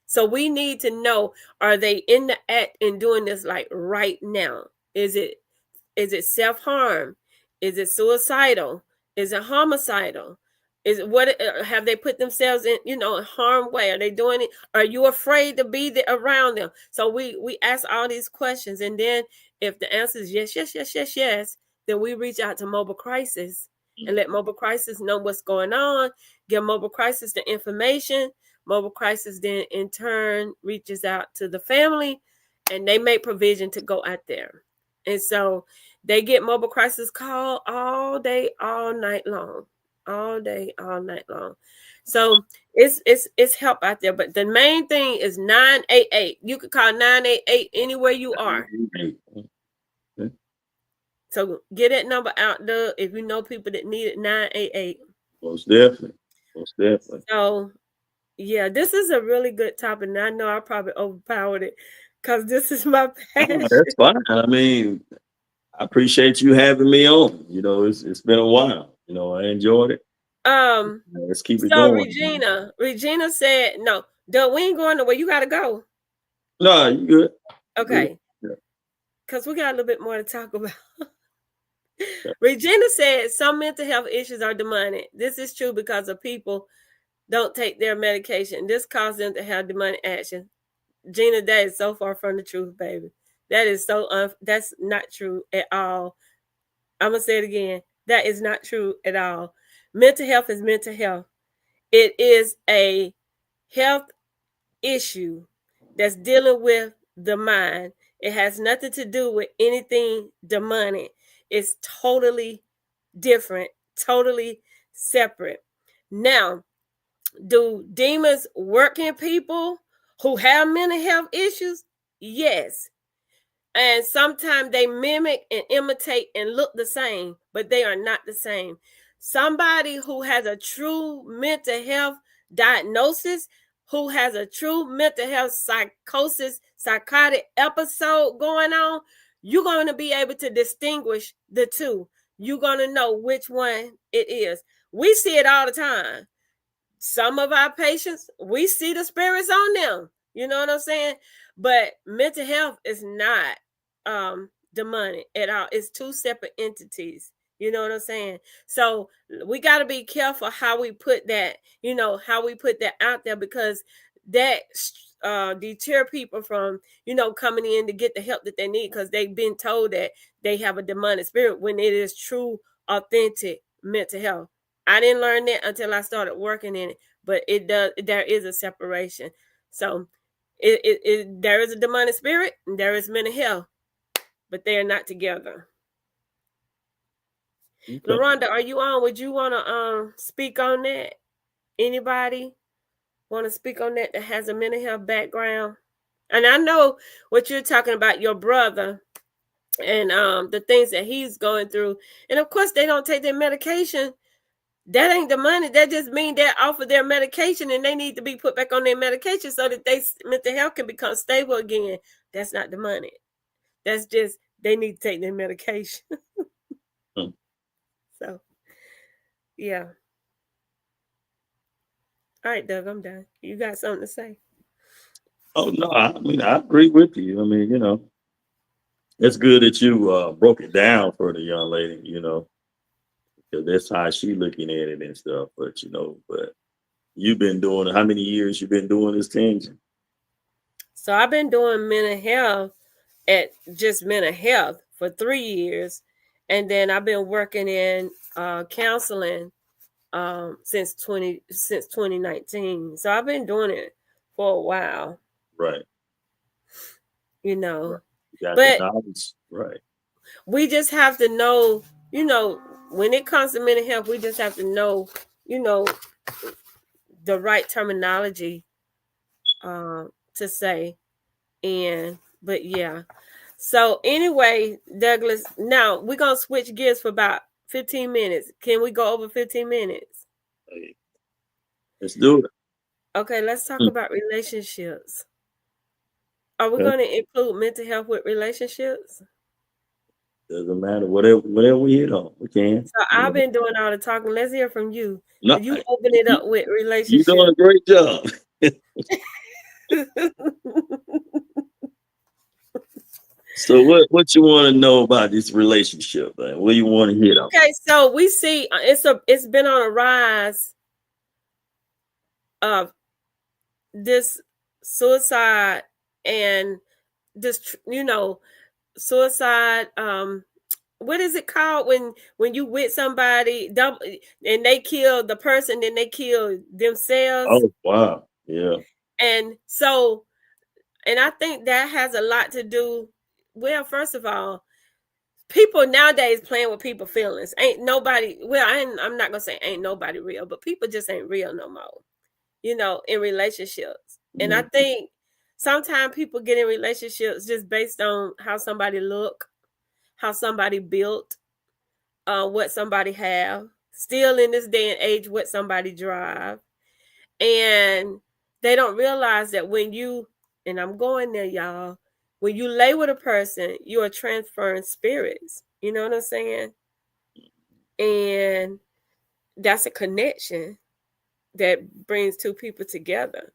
A: So we need to know, are they in the act and doing this like right now? Is it self-harm? Is it suicidal? Is it homicidal? Is it what have they put themselves in, harm way? Are they doing it? Are you afraid to be around them? So we ask all these questions, and then if the answer is yes, then we reach out to mobile crisis and let mobile crisis know what's going on, give mobile crisis the information. Mobile crisis then in turn reaches out to the family, and they make provision to go out there. And so they get mobile crisis call all day, all night long, all day, all night long. So it's help out there. But the main thing is 988. You can call 988 anywhere you are. So get that number out there if you know people that need it. 988.
B: Most definitely.
A: So yeah, this is a really good topic, and I know I probably overpowered it because this is my passion.
B: Oh, that's fine. I mean, I appreciate you having me on. It's been a while. I enjoyed it. Let's keep it going.
A: So Regina said, "No, Doug, we ain't going nowhere. You got to go."
B: No, you good.
A: Okay, because we got a little bit more to talk about. Regina said some mental health issues are demonic. This is true because of people don't take their medication. This causes them to have demonic action. Gina, that is so far from the truth, baby. That is that's not true at all. I'm going to say it again. That is not true at all. Mental health is mental health. It is a health issue that's dealing with the mind. It has nothing to do with anything demonic. It's totally different, totally separate. Now, do demons work in people who have mental health issues? Yes. And sometimes they mimic and imitate and look the same, but they are not the same. Somebody who has a true mental health diagnosis, who has a true mental health psychosis, psychotic episode going on, you're going to be able to distinguish the two. You're going to know which one it is. We see it all the time. Some of our patients, we see the spirits on them. You know what I'm saying? But mental health is not demonic at all. It's two separate entities. You know what I'm saying? So we got to be careful how we put that, how we put that out there, because that deter people from, coming in to get the help that they need, because they've been told that they have a demonic spirit when it is true, authentic mental health. I didn't learn that until I started working in it, but there is a separation. So there is a demonic spirit and there is mental health, but they are not together. Okay. LaRonda, are you on? Would you want to speak on that? Anybody want to speak on that has a mental health background? And I know what you're talking about, your brother, and the things that he's going through. And of course, they don't take their medication. That ain't the money. That just means they're off of their medication and they need to be put back on their medication so that their mental health can become stable again. That's not the money. That's just they need to take their medication. So, yeah. All right, Doug, I'm done. You got something to say?
B: Oh, no, I mean, I agree with you. I mean, it's good that you broke it down for the young lady, because that's how she looking at it and stuff. But, but you've been doing, how many years you've been doing this thing?
A: So I've been doing mental health just mental health for 3 years. And then I've been working in counseling since 2019. So I've been doing it for a while.
B: Right.
A: Right.
B: But right.
A: We just have to know, when it comes to mental health, we just have to know, the right terminology to say. But yeah. So anyway, Douglas, now we're going to switch gears for about 15 minutes. Can we go over 15 minutes?
B: Okay. Let's do it.
A: Okay, let's talk about relationships. Are we going to include mental health with relationships?
B: Doesn't matter. Whatever we hit on, we can.
A: So I've been doing all the talking. Let's hear from you. No, you open it up with relationships.
B: You're doing a great job. So what you want to know about this relationship, man? What do you want to hit on?
A: Okay, so we see it's been on a rise of this suicide and this, suicide. What is it called when you with somebody and they kill the person, then they kill themselves?
B: Oh wow, yeah.
A: And so, and I think that has a lot to do. Well, first of all, people nowadays playing with people's feelings. Ain't nobody. Well, I'm not gonna say ain't nobody real, but people just ain't real no more. In relationships, and I think sometimes people get in relationships just based on how somebody look, how somebody built, what somebody have. Still in this day and age, what somebody drive, and they don't realize that when you, and I'm going there, y'all, when you lay with a person, you are transferring spirits. You know what I'm saying? And that's a connection that brings two people together.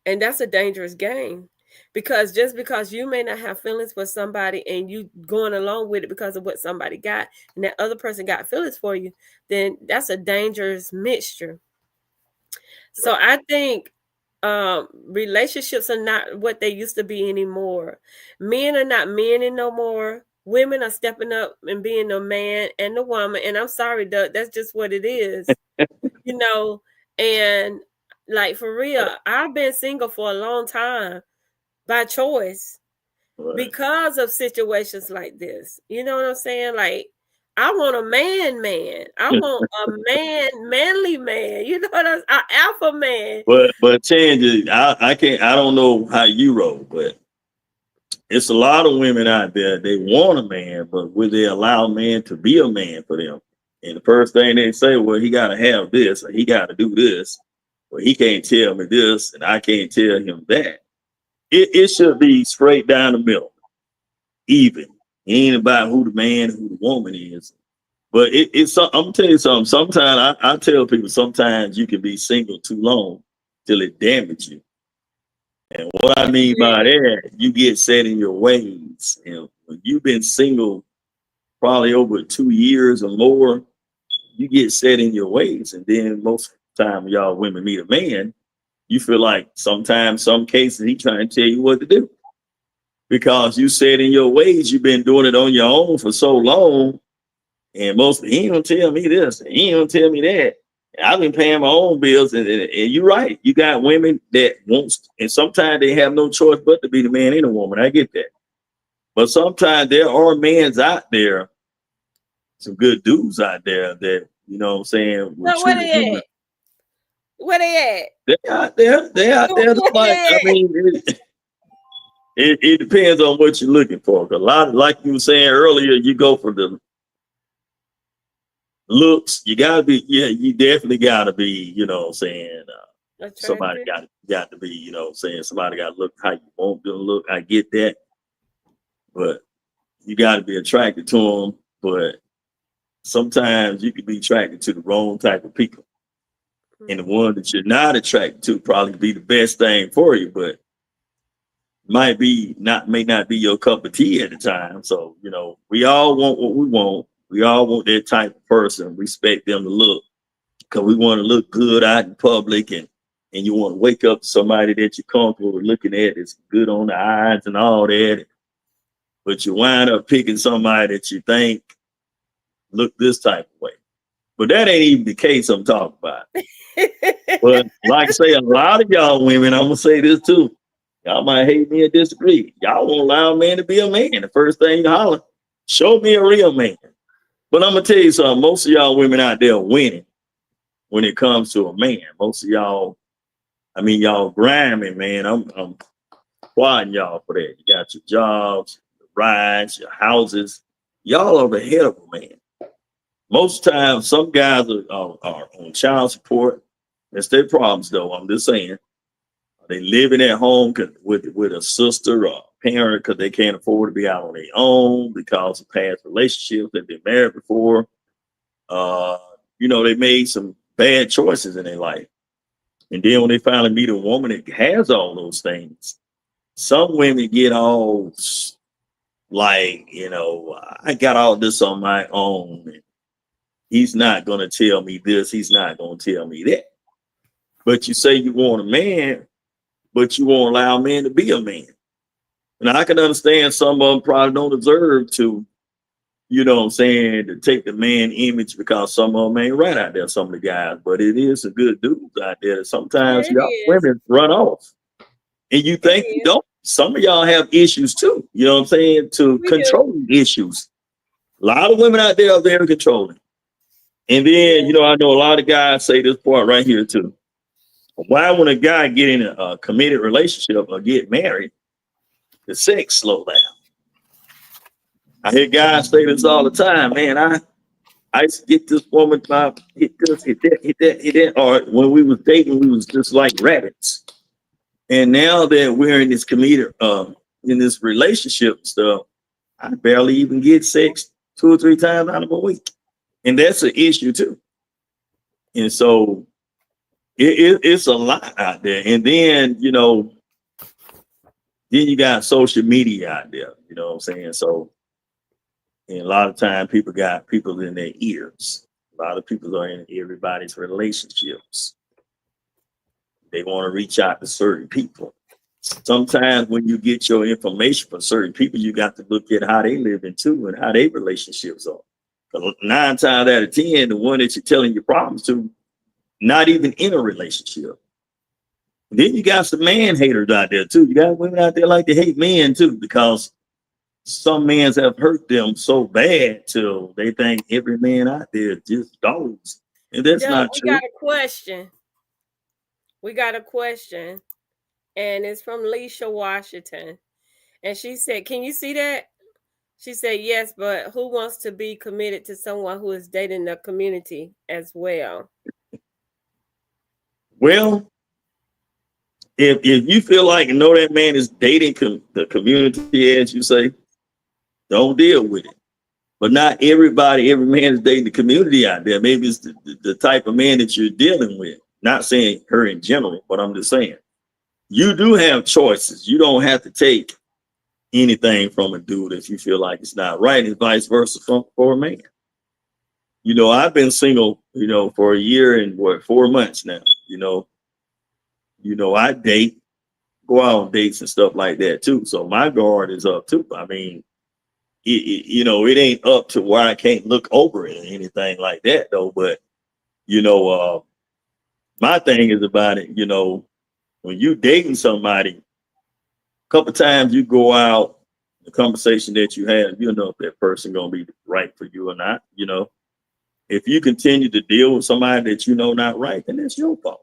A: And that's a dangerous game, because just because you may not have feelings for somebody and you going along with it because of what somebody got, and that other person got feelings for you, then that's a dangerous mixture. So I think relationships are not what they used to be anymore. Men are not men no more. women are stepping up and being the man and the woman. And I'm sorry, Doug, that's just what it is. You know, and like for real, I've been single for a long time by choice because of situations like this. You know what I'm saying? Like, I want a man. I want a manly man. You know what I'm saying? An alpha man.
B: But Tangy, I can't. I don't know how you roll, but it's a lot of women out there. They want a man, but will they allow a man to be a man for them? And the first thing they say, well, he got to have this, or he got to do this, or he can't tell me this, and I can't tell him that. It should be straight down the middle, even. It ain't about who the man, who the woman is. But it's. I'm gonna tell you something. Sometimes I tell people, sometimes you can be single too long till it damages you. And what I mean by that, you get set in your ways. And when you've been single probably over 2 years or more, you get set in your ways. And then most of the time, y'all women meet a man, you feel like sometimes, some cases, he trying to tell you what to do. Because you set in your ways, you've been doing it on your own for so long. And he ain't gonna tell me this, he ain't gonna tell me that. I've been paying my own bills, and you're right. You got women that wants, and sometimes they have no choice but to be the man and the woman. I get that. But sometimes there are men out there, some good dudes out there that, you know what I'm saying?
A: No, where they at? Where they at?
B: They're out there. They're out there. Like, I mean, it depends on what you're looking for. A lot, like you were saying earlier, you go for the looks. You gotta be, you definitely gotta be, you know what I'm saying, somebody got to be, you know what I'm saying, somebody gotta look how you want them to look. I get that, but you gotta be attracted to them. But sometimes you can be attracted to the wrong type of people, and the one that you're not attracted to probably be the best thing for you, but may not be your cup of tea at the time. So, you know, we all want what we want. We all want that type of person. We expect them to look, because we want to look good out in public, and you want to wake up to somebody that you're comfortable with looking at, that's good on the eyes and all that. But you wind up picking somebody that you think look this type of way. But that ain't even the case I'm talking about. But like I say, a lot of y'all women, I'm gonna say this too. Y'all might hate me or disagree. Y'all won't allow a man to be a man. The first thing you holler, show me a real man. But I'm gonna tell you something, most of y'all women out there winning when it comes to a man. Most of y'all, I mean, y'all grinding, man. I'm applauding y'all for that. You got your jobs, your rides, your houses. Y'all are the head of a man. Most times, some guys are on child support. That's their problems, though. I'm just saying. They living at home with a sister or a parent because they can't afford to be out on their own because of past relationships. They've been married before. You know, they made some bad choices in their life. And then when they finally meet a woman that has all those things, some women get all like, you know, I got all this on my own. And he's not going to tell me this. He's not going to tell me that. But you say you want a man, but you won't allow a man to be a man. And I can understand some of them probably don't deserve to, you know what I'm saying, to take the man image, because some of them ain't right out there, some of the guys. But it is a good dudes out there. Sometimes y'all women run off. And you think you don't. Some of y'all have issues too, you know what I'm saying, to controlling issues. A lot of women out there are very controlling. And then, you know, I know a lot of guys say this part right here too. Why, when a guy get in a committed relationship or get married, the sex slow down? I hear guys say this all the time. Man, I used to get this woman, hit this, hit that. Or when we was dating, we was just like rabbits. And now that we're in this committed, in this relationship stuff, I barely even get sex 2 or 3 times out of a week. And that's an issue too. And so it's a lot out there. And then, you know, then you got social media out there, you know what I'm saying? So, and a lot of time people got people in their ears. A lot of people are in everybody's relationships. They want to reach out to certain people. sometimes when you get your information from certain people, you got to look at how they live in too and how their relationships are. 'Cause 9 times out of 10, the one that you're telling your problems to, not even in a relationship. Then you got some man haters out there too. You got women out there like to hate men too, because some men have hurt them so bad till they think every man out there is just dogs. And that's not
A: We
B: true.
A: got a question. We got a question. And it's from Leisha Washington. And she said, can you see that? She said, yes, but who wants to be committed to someone who is dating the community as well?
B: Well, if you feel like you know that man is dating the community, as you say, don't deal with it. But not every man is dating the community out there. Maybe it's the type of man that you're dealing with. Not saying her in general, but I'm just saying you do have choices. You don't have to take anything from a dude if you feel like it's not right, and vice versa for a man. You know, I've been single, for a year and 4 months now. I date, go out on dates and stuff like that too. So my guard is up too. I mean, it ain't up to where I can't look over it or anything like that though. But my thing is about it. When you dating somebody, a couple times you go out, the conversation that you have, you know if that person gonna be right for you or not. If you continue to deal with somebody that not right, then it's your fault.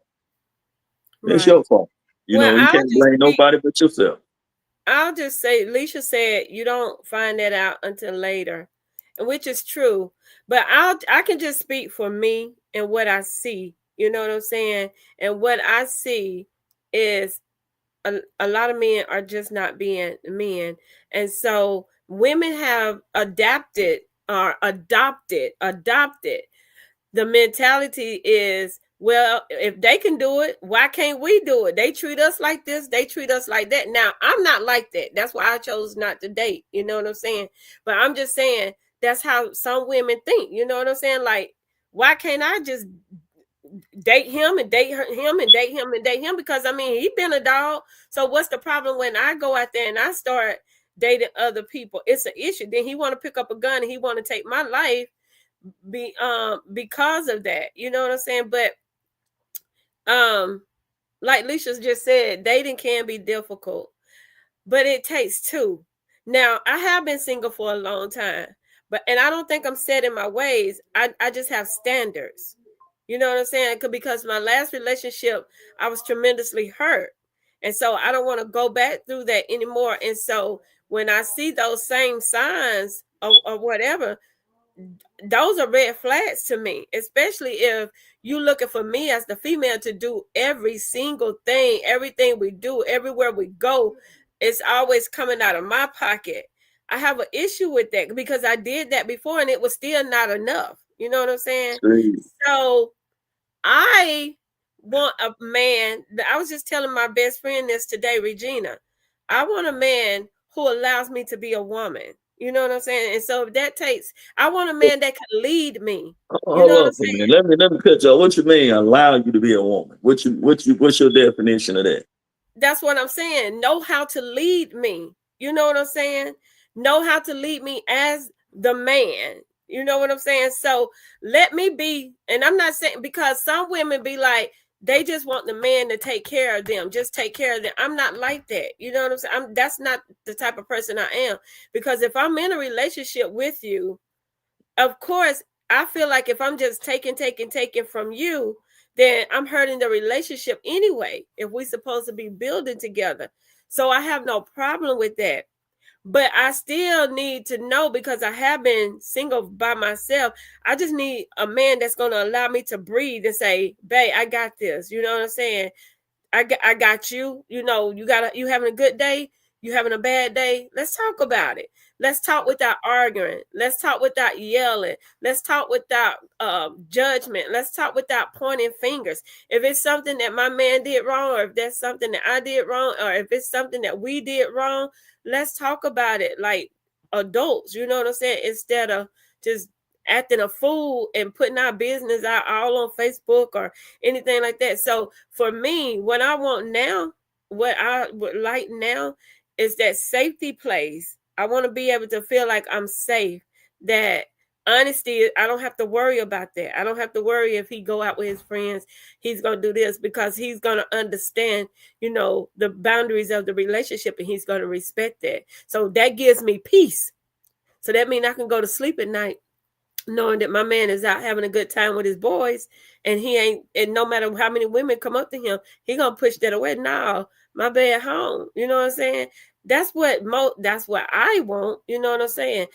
B: It's your fault. You can't blame nobody but yourself.
A: I'll just say, Leisha said you don't find that out until later, which is true. But I can just speak for me and what I see. You know what I'm saying? And what I see is a lot of men are just not being men. And so women have adopted. The mentality is, well, if they can do it, why can't we do it? They treat us like this, they treat us like that. Now, I'm not like that. That's why I chose not to date. You know what I'm saying? But I'm just saying that's how some women think. You know what I'm saying? Like, why can't I just date him and date him and date him and date him? Because I mean, he been a dog. So what's the problem when I go out there and I start dating other people? It's an issue. Then he want to pick up a gun and he want to take my life because of that. You know what I'm saying? But like Leisha just said, dating can be difficult, but it takes two. Now, I have been single for a long time, and I don't think I'm set in my ways. I just have standards. You know what I'm saying? Because my last relationship, I was tremendously hurt. And so I don't want to go back through that anymore. And so when I see those same signs or whatever, those are red flags to me, especially if you're looking for me as the female to do every single thing, everything we do, everywhere we go, it's always coming out of my pocket. I have an issue with that because I did that before and it was still not enough. You know what I'm saying? So I want a man. I was just telling my best friend this today, Regina. I want a man who allows me to be a woman. You know what I'm saying? And so that takes, I want a man that can lead me. You know what I'm saying?
B: Let me cut you off. What you mean allow you to be a woman? What's your definition of that?
A: That's what I'm saying. Know how to lead me. You know what I'm saying? Know how to lead me as the man. You know what I'm saying? So let me be, and I'm not saying, because some women be like, they just want the man to take care of them, just take care of them. I'm not like that. You know what I'm saying? That's not the type of person I am. Because if I'm in a relationship with you, of course, I feel like if I'm just taking from you, then I'm hurting the relationship anyway, if we're supposed to be building together. So I have no problem with that. But I still need to know, because I have been single by myself. I just need a man that's going to allow me to breathe and say, babe, I got this. You know what I'm saying? I got you. You know, you having a good day? You having a bad day? Let's talk about it. Let's talk without arguing. Let's talk without yelling. Let's talk without judgment. Let's talk without pointing fingers. If it's something that my man did wrong, or if that's something that I did wrong, or if it's something that we did wrong, let's talk about it like adults. You know what I'm saying? Instead of just acting a fool and putting our business out all on Facebook or anything like that. So for me, what I want now what I would like now is that safety place. I want to be able to feel like I'm safe. That honesty, I don't have to worry about that. I don't have to worry if he go out with his friends, he's gonna do this, because he's gonna understand, the boundaries of the relationship, and he's gonna respect that. So that gives me peace. So that means I can go to sleep at night knowing that my man is out having a good time with his boys, and he ain't, and no matter how many women come up to him, he gonna push that away. No, my bed home. You know what I'm saying? That's what I want. You know what I'm saying?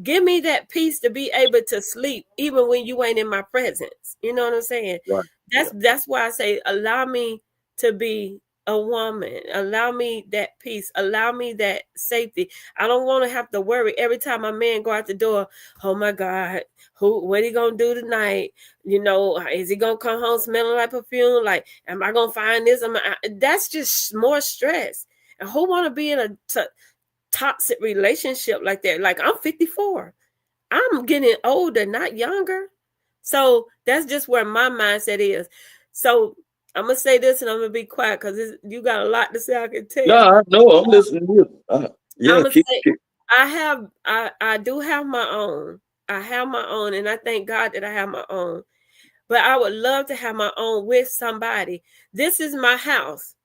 A: Give me that peace to be able to sleep even when you ain't in my presence. You know what I'm saying?
B: Right.
A: That's why I say allow me to be a woman. Allow me that peace. Allow me that safety. I don't want to have to worry every time my man go out the door. Oh my God, what he gonna do tonight? Is he gonna come home smelling like perfume? Like, am I gonna find this? That's just more stress. And who want to be in a toxic relationship like that? Like, I'm 54. I'm getting older, not younger. So that's just where my mindset is. So I'm gonna say this, and I'm gonna be quiet because you got a lot to say. I can tell.
B: Yeah, I know. I'm listening to you. Yeah,
A: I do have my own. I have my own, and I thank God that I have my own. But I would love to have my own with somebody. This is my house.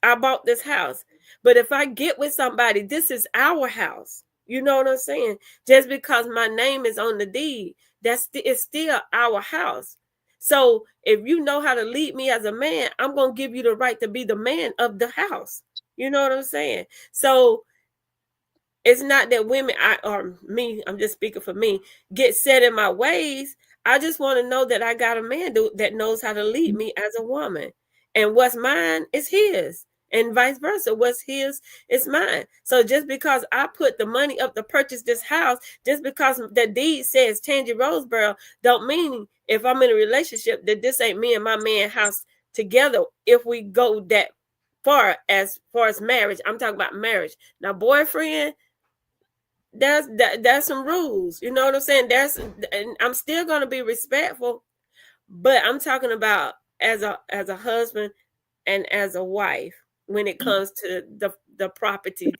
A: I bought this house. But if I get with somebody, this is our house. You know what I'm saying? Just because my name is on the deed, it's still our house. So if you know how to lead me as a man, I'm going to give you the right to be the man of the house. You know what I'm saying? So it's not that women, I'm just speaking for me, get set in my ways. I just want to know that I got a man that knows how to lead me as a woman. And what's mine is his. And vice versa. What's his is mine. So just because I put the money up to purchase this house, just because the deed says Tangi Roseboro, don't mean if I'm in a relationship that this ain't me and my man house together if we go that far as marriage. I'm talking about marriage. Now, boyfriend, there's some rules. You know what I'm saying? And I'm still gonna be respectful, but I'm talking about as a husband and as a wife when it comes to the property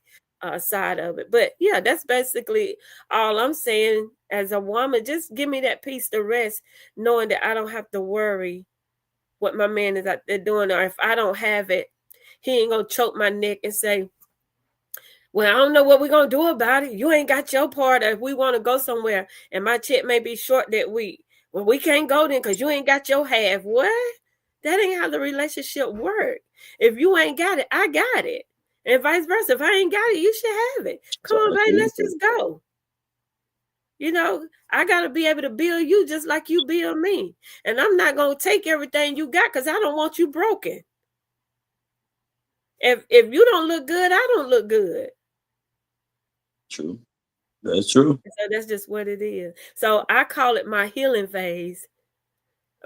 A: side of it. But yeah, that's basically all I'm saying. As a woman, just give me that peace to rest, knowing that I don't have to worry what my man is out there doing, or if I don't have it, he ain't gonna choke my neck and say, well, I don't know what we're going to do about it. You ain't got your part. If we want to go somewhere and my check may be short that week, well, we can't go then because you ain't got your half. What? That ain't how the relationship work. If you ain't got it, I got it. And vice versa. If I ain't got it, you should have it. Come on, baby, let's just go. I got to be able to build you just like you build me. And I'm not going to take everything you got because I don't want you broken. If you don't look good, I don't look good.
B: True. That's true.
A: So that's just what it is. So I call it my healing phase,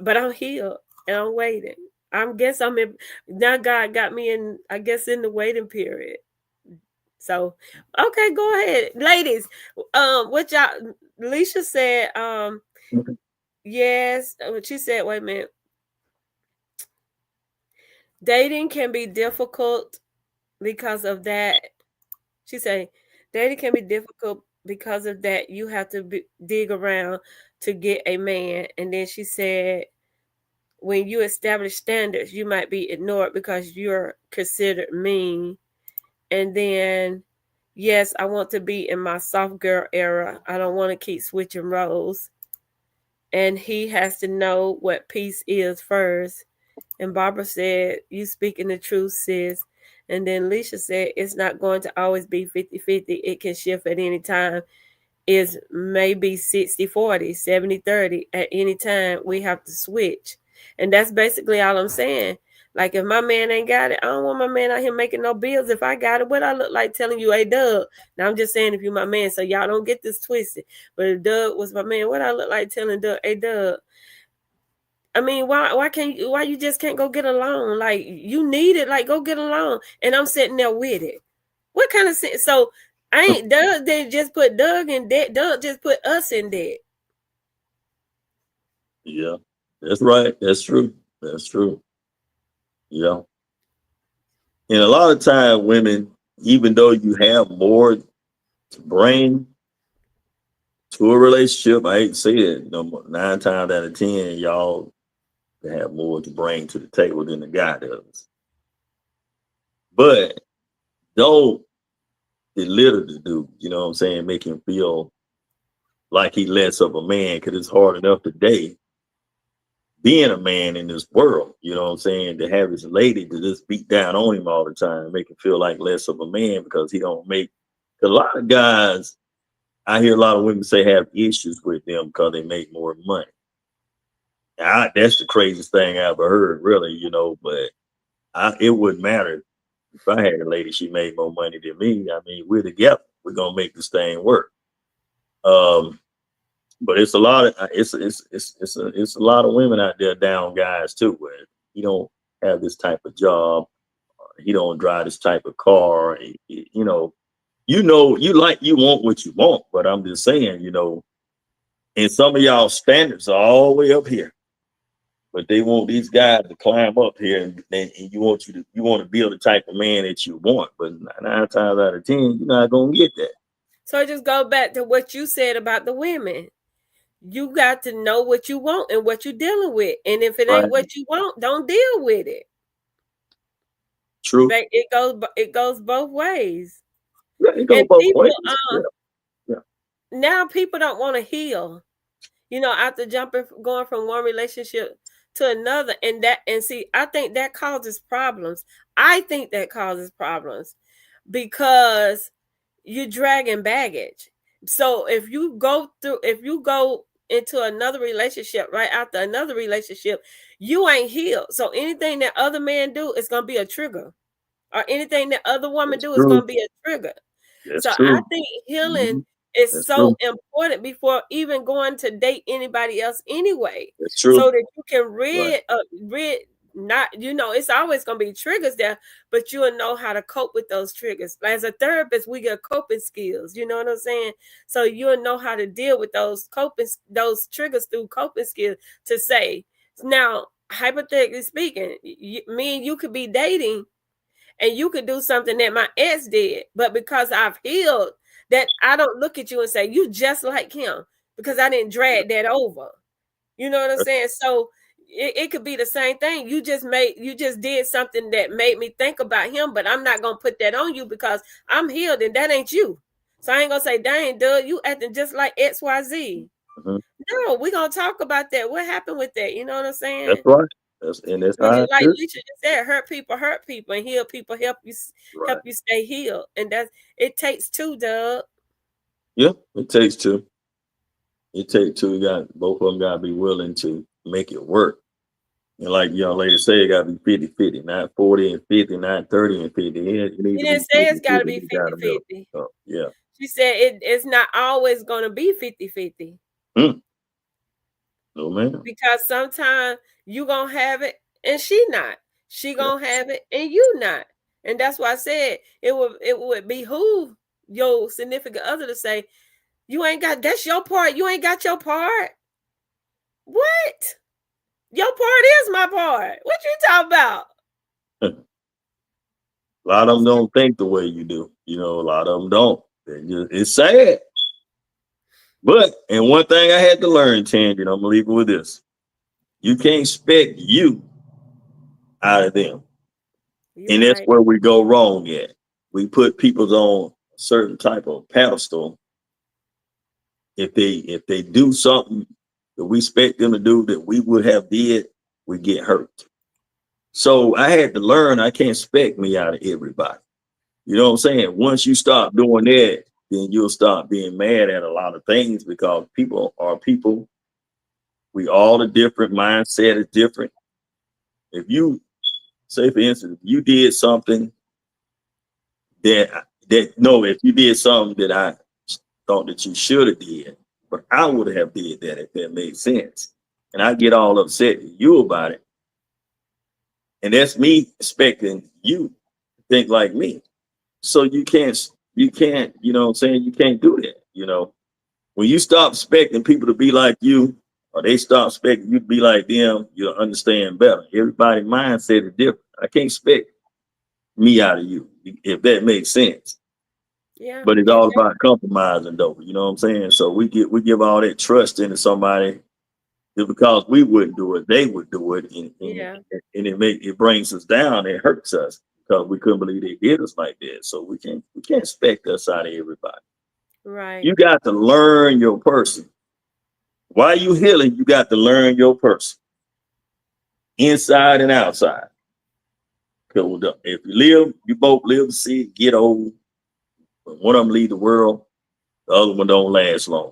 A: but I'm healed and I'm waiting. Now God got me in the waiting period. So, okay, go ahead. Ladies, what y'all, Leisha said, yes, she said, wait a minute. Dating can be difficult because of that. She said, dating can be difficult because of that. You have to dig around to get a man. And then she said, when you establish standards, you might be ignored because you're considered mean. And then, yes, I want to be in my soft girl era. I don't want to keep switching roles. And he has to know what peace is first. And Barbara said, you speaking the truth, sis. And then Leisha said, it's not going to always be 50-50. It can shift at any time. It's maybe 60-40, 70-30. At any time, we have to switch. And that's basically all I'm saying. Like, if my man ain't got it, I don't want my man out here making no bills. If I got it, what I look like telling you, hey, Doug. Now, I'm just saying if you my man, so y'all don't get this twisted. But if Doug was my man, what I look like telling Doug, hey, Doug. I mean, why you just can't go get a loan? Like, you need it, like, go get a loan. And I'm sitting there with it. What kind of sense? So Doug didn't just put Doug in debt. Doug just put us in debt.
B: Yeah, that's right. That's true. That's true. Yeah. And a lot of time, women, even though you have more to bring to a relationship, I hate to say it, 9 times out of 10, y'all have more to bring to the table than the guy does. But don't belittle the dude, you know what I'm saying? Make him feel like he less of a man, because it's hard enough today being a man in this world, you know what I'm saying, to have his lady to just beat down on him all the time, make him feel like less of a man because he don't make. A lot of guys, I hear a lot of women say, have issues with them because they make more money. That's the craziest thing I ever heard, really, but it wouldn't matter if I had a lady, she made more money than me. I mean, we're together. We're gonna make this thing work. But it's a lot of it's a lot of women out there down guys too, where he don't have this type of job, he don't drive this type of car. You want what you want, but I'm just saying, and some of y'all standards are all the way up here, but they want these guys to climb up here, and you want to build the type of man that you want, but 9 times out of 10, you're not gonna get that.
A: So just go back to what you said about the women. You got to know what you want and what you're dealing with. And if it ain't what you want, don't deal with it.
B: True.
A: It goes both ways.
B: Yeah, it goes both ways.
A: Now people don't want to heal. After going from one relationship to another, and see, I think that causes problems. Because you're dragging baggage. So if you go into another relationship right after another relationship, you ain't healed. So anything that other men do is going to be a trigger, or anything that other woman do is going to be a trigger. I think healing is so important before even going to date anybody else anyway.
B: That's true.
A: So that you can it's always going to be triggers there, but you'll know how to cope with those triggers. As a therapist, we get coping skills, you know what I'm saying? So you'll know how to deal with those triggers through coping skills to say, now, hypothetically speaking, me and you could be dating and you could do something that my ex did, but because I've healed, that I don't look at you and say, you just like him, because I didn't drag that over. You know what I'm saying? So it could be the same thing. You just did something that made me think about him, but I'm not gonna put that on you because I'm healed and that ain't you. So I ain't gonna say, dang, Doug, you acting just like XYZ. Mm-hmm. No, we're gonna talk about that. What happened with that? You know what I'm saying?
B: That's right. That's
A: like Leisha just said, hurt people, and heal people help you stay healed. And it takes two, Doug.
B: Yeah, it takes two. Both of them gotta be willing to make it work. And like young lady say, it gotta be 50-50, not 40 and 50, not 30 and 50.
A: You didn't say it's gotta be 50-50.
B: Yeah.
A: She said it's not always gonna be 50-50.
B: No, man.
A: Because sometimes you gonna have it and she not. She gonna have it and you not. And that's why I said it would behoove your significant other to say, you ain't got, that's your part. You ain't got your part. What? Your part is my part. What you talking about?
B: A lot of them don't think the way you do. A lot of them don't. It's sad. But, and one thing I had to learn, Tandy, and I'm gonna leave it with this. You can't expect you out of them. And that's where we go wrong at. We put people on a certain type of pedestal. If they do something that we expect them to do that we would have did, we get hurt. So I had to learn I can't expect me out of everybody. You know what I'm saying? Once you stop doing that, then you'll stop being mad at a lot of things, because people are people. We all a different mindset is different. If you say, for instance, if you did something if you did something that I thought that you should have did, but I would have did that if that made sense. And I get all upset with you about it. And that's me expecting you to think like me. So you can't, you know what I'm saying? You can't do that. When you stop expecting people to be like you, or they stop expecting you to be like them, you'll understand better. Everybody's mindset is different. I can't expect me out of you, if that makes sense.
A: Yeah.
B: But it's all about compromising, though. You know what I'm saying? So we give all that trust into somebody just because we wouldn't do it, they would do it, and it brings us down. It hurts us because we couldn't believe they did us like that. So we can't expect us out of everybody.
A: Right.
B: You got to learn your person. While you healing, you got to learn your person, inside and outside. Because if you both live to see it, get old. But one of them leave the world, the other one don't last long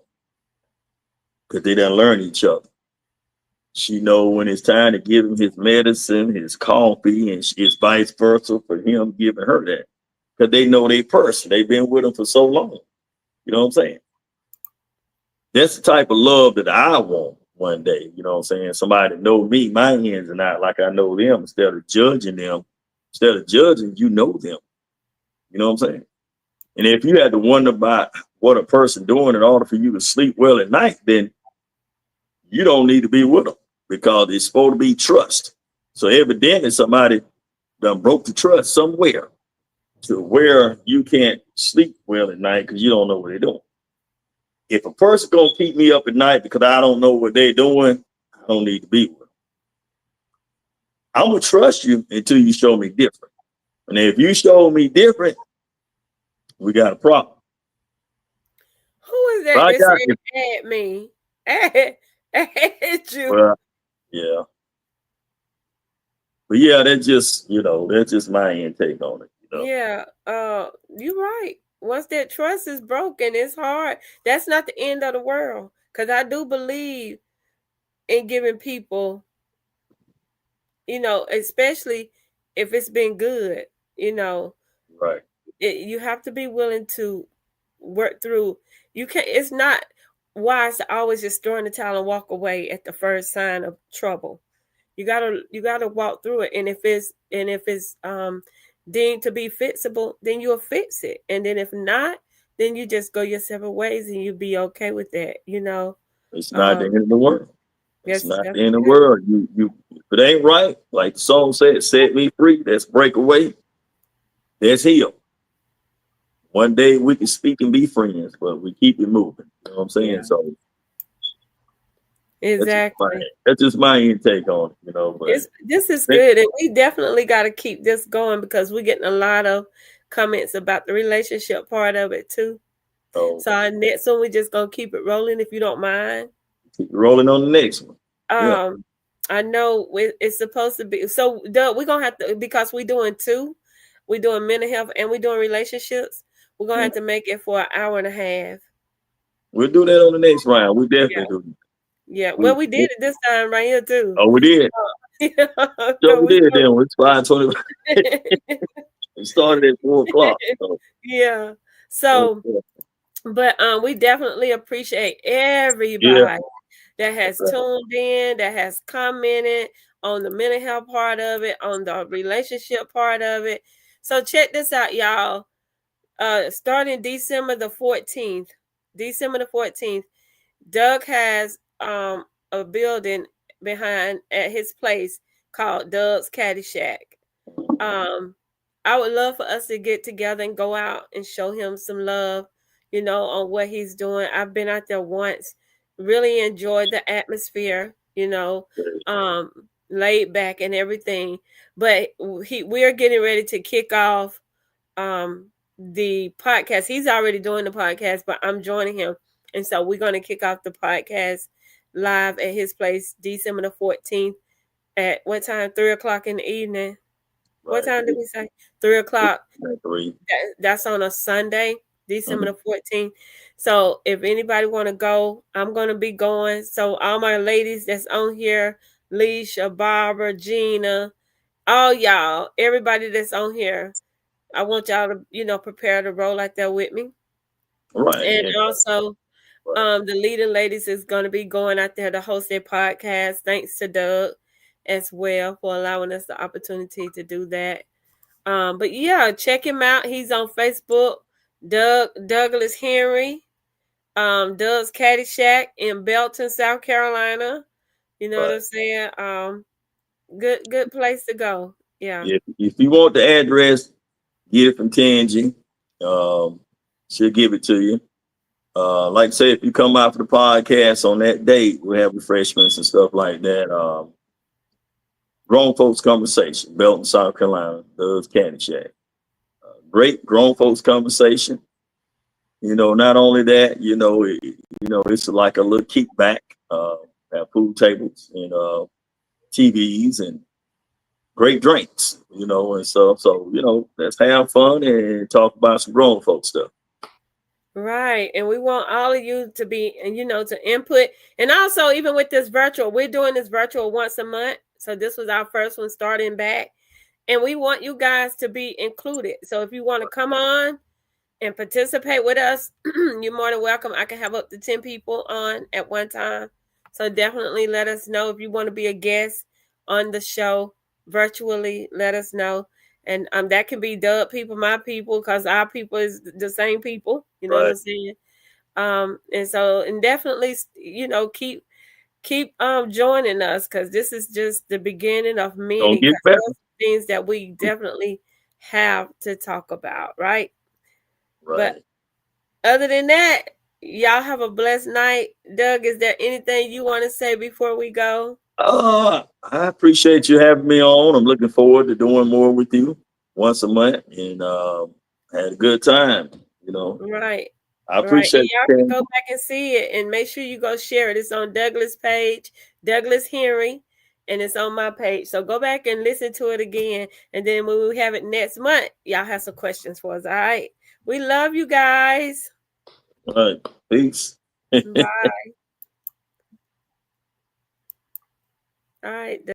B: because they done learn each other. She know when it's time to give him his medicine, his coffee, and it's vice versa for him giving her that because they know their person. They've been with him for so long. You know what I'm saying? That's the type of love that I want one day. You know what I'm saying? Somebody know me, my ins and out, like I know them, instead of judging them. Instead of judging, you know them. You know what I'm saying? And if you had to wonder about what a person doing in order for you to sleep well at night, then you don't need to be with them because it's supposed to be trust. So evidently somebody done broke the trust somewhere to where you can't sleep well at night because you don't know what they're doing. If a person gonna keep me up at night because I don't know what they're doing, I don't need to be with them. I'm gonna trust you until you show me different. And if you show me different, we got a problem.
A: Who is that that said add me? Add you.
B: Well, yeah. But yeah, that's just my intake on it. You know?
A: Yeah, you're right. Once that trust is broken, it's hard. That's not the end of the world. Because I do believe in giving people, especially if it's been good,
B: Right.
A: You have to be willing to work through. You can't. It's not wise to always just throw in the towel and walk away at the first sign of trouble. You gotta walk through it, and if it's deemed to be fixable, then you'll fix it, and then if not, then you just go your separate ways, and you'll be okay with that.
B: It's not the end of the world. It's
A: Yes,
B: not the end of the world. You if it ain't right, like the song said, set me free. That's break away. That's heal. One day we can speak and be friends, but we keep it moving. You know what I'm saying?
A: Yeah.
B: So
A: exactly.
B: That's just my intake on it, But
A: this is good, and we definitely got to keep this going because we're getting a lot of comments about the relationship part of it too. So our next one, we're just gonna keep it rolling if you don't mind.
B: Keep rolling on the next one.
A: I know it's supposed to be. So Doug, we're gonna have to, because we're doing two. We're doing mental health and we're doing relationships. We're gonna have to make it for an hour and a half.
B: We'll do that on the next round. We definitely do.
A: Yeah, well, we did it this time right here too.
B: Oh, we did. So we did. Then it's 5:20. We started at 4:00. So.
A: Yeah. So, but we definitely appreciate everybody that has tuned in, that has commented on the mental health part of it, on the relationship part of it. So check this out, y'all. Starting December the 14th, Doug has a building behind at his place called Doug's Caddy Shack. I would love for us to get together and go out and show him some love, on what he's doing. I've been out there once, really enjoyed the atmosphere, laid back and everything. But we're getting ready to kick off the podcast. He's already doing the podcast, but I'm joining him. And so we're going to kick off the podcast live at his place December the 14th at what time? 3:00 in the evening. What time did we say? 3:00. That's on a Sunday, December the 14th. So if anybody want to go, I'm going to be going. So all my ladies that's on here, Leisha, Barbara, Gina, all y'all, everybody that's on here, I want y'all to, prepare to roll out there with me.
B: Right.
A: And also, the leading ladies is going to be going out there to host their podcast. Thanks to Doug as well for allowing us the opportunity to do that. But yeah, check him out. He's on Facebook, Douglas Henry, Doug's Caddy Shack in Belton, South Carolina. You know what I'm saying? Good place to go. Yeah.
B: If you want the address, get it from Tangi. She'll give it to you. Like I say, if you come out for the podcast on that date, we'll have refreshments and stuff like that. Grown Folks Conversation, Belton, South Carolina, does Candy Shack. Great grown folks conversation. Not only that, it's like a little kickback. Have food tables and TVs and great drinks, and stuff. So, let's have fun and talk about some grown folk stuff.
A: Right. And we want all of you to be, and to input. And also, even with this virtual, we're doing this virtual once a month. So this was our first one starting back. And we want you guys to be included. So if you want to come on and participate with us, you're more than welcome. I can have up to 10 people on at one time. So definitely let us know if you want to be a guest on the show virtually. Let us know. And that can be Dub people, my people, because our people is the same people. You know what I'm saying? And definitely, keep joining us, because this is just the beginning of many things that we definitely have to talk about, right? But other than that, y'all have a blessed night. Doug, is there anything you want to say before we go?
B: I appreciate you having me on. I'm looking forward to doing more with you once a month, and had a good time,
A: Right.
B: I appreciate
A: it. Y'all can go back and see it, and make sure you go share it. It's on Douglas' page, Douglas Henry, and it's on my page. So go back and listen to it again. And then when we have it next month, y'all have some questions for us. All right. We love you guys.
B: All right. Peace.
A: Bye. All right.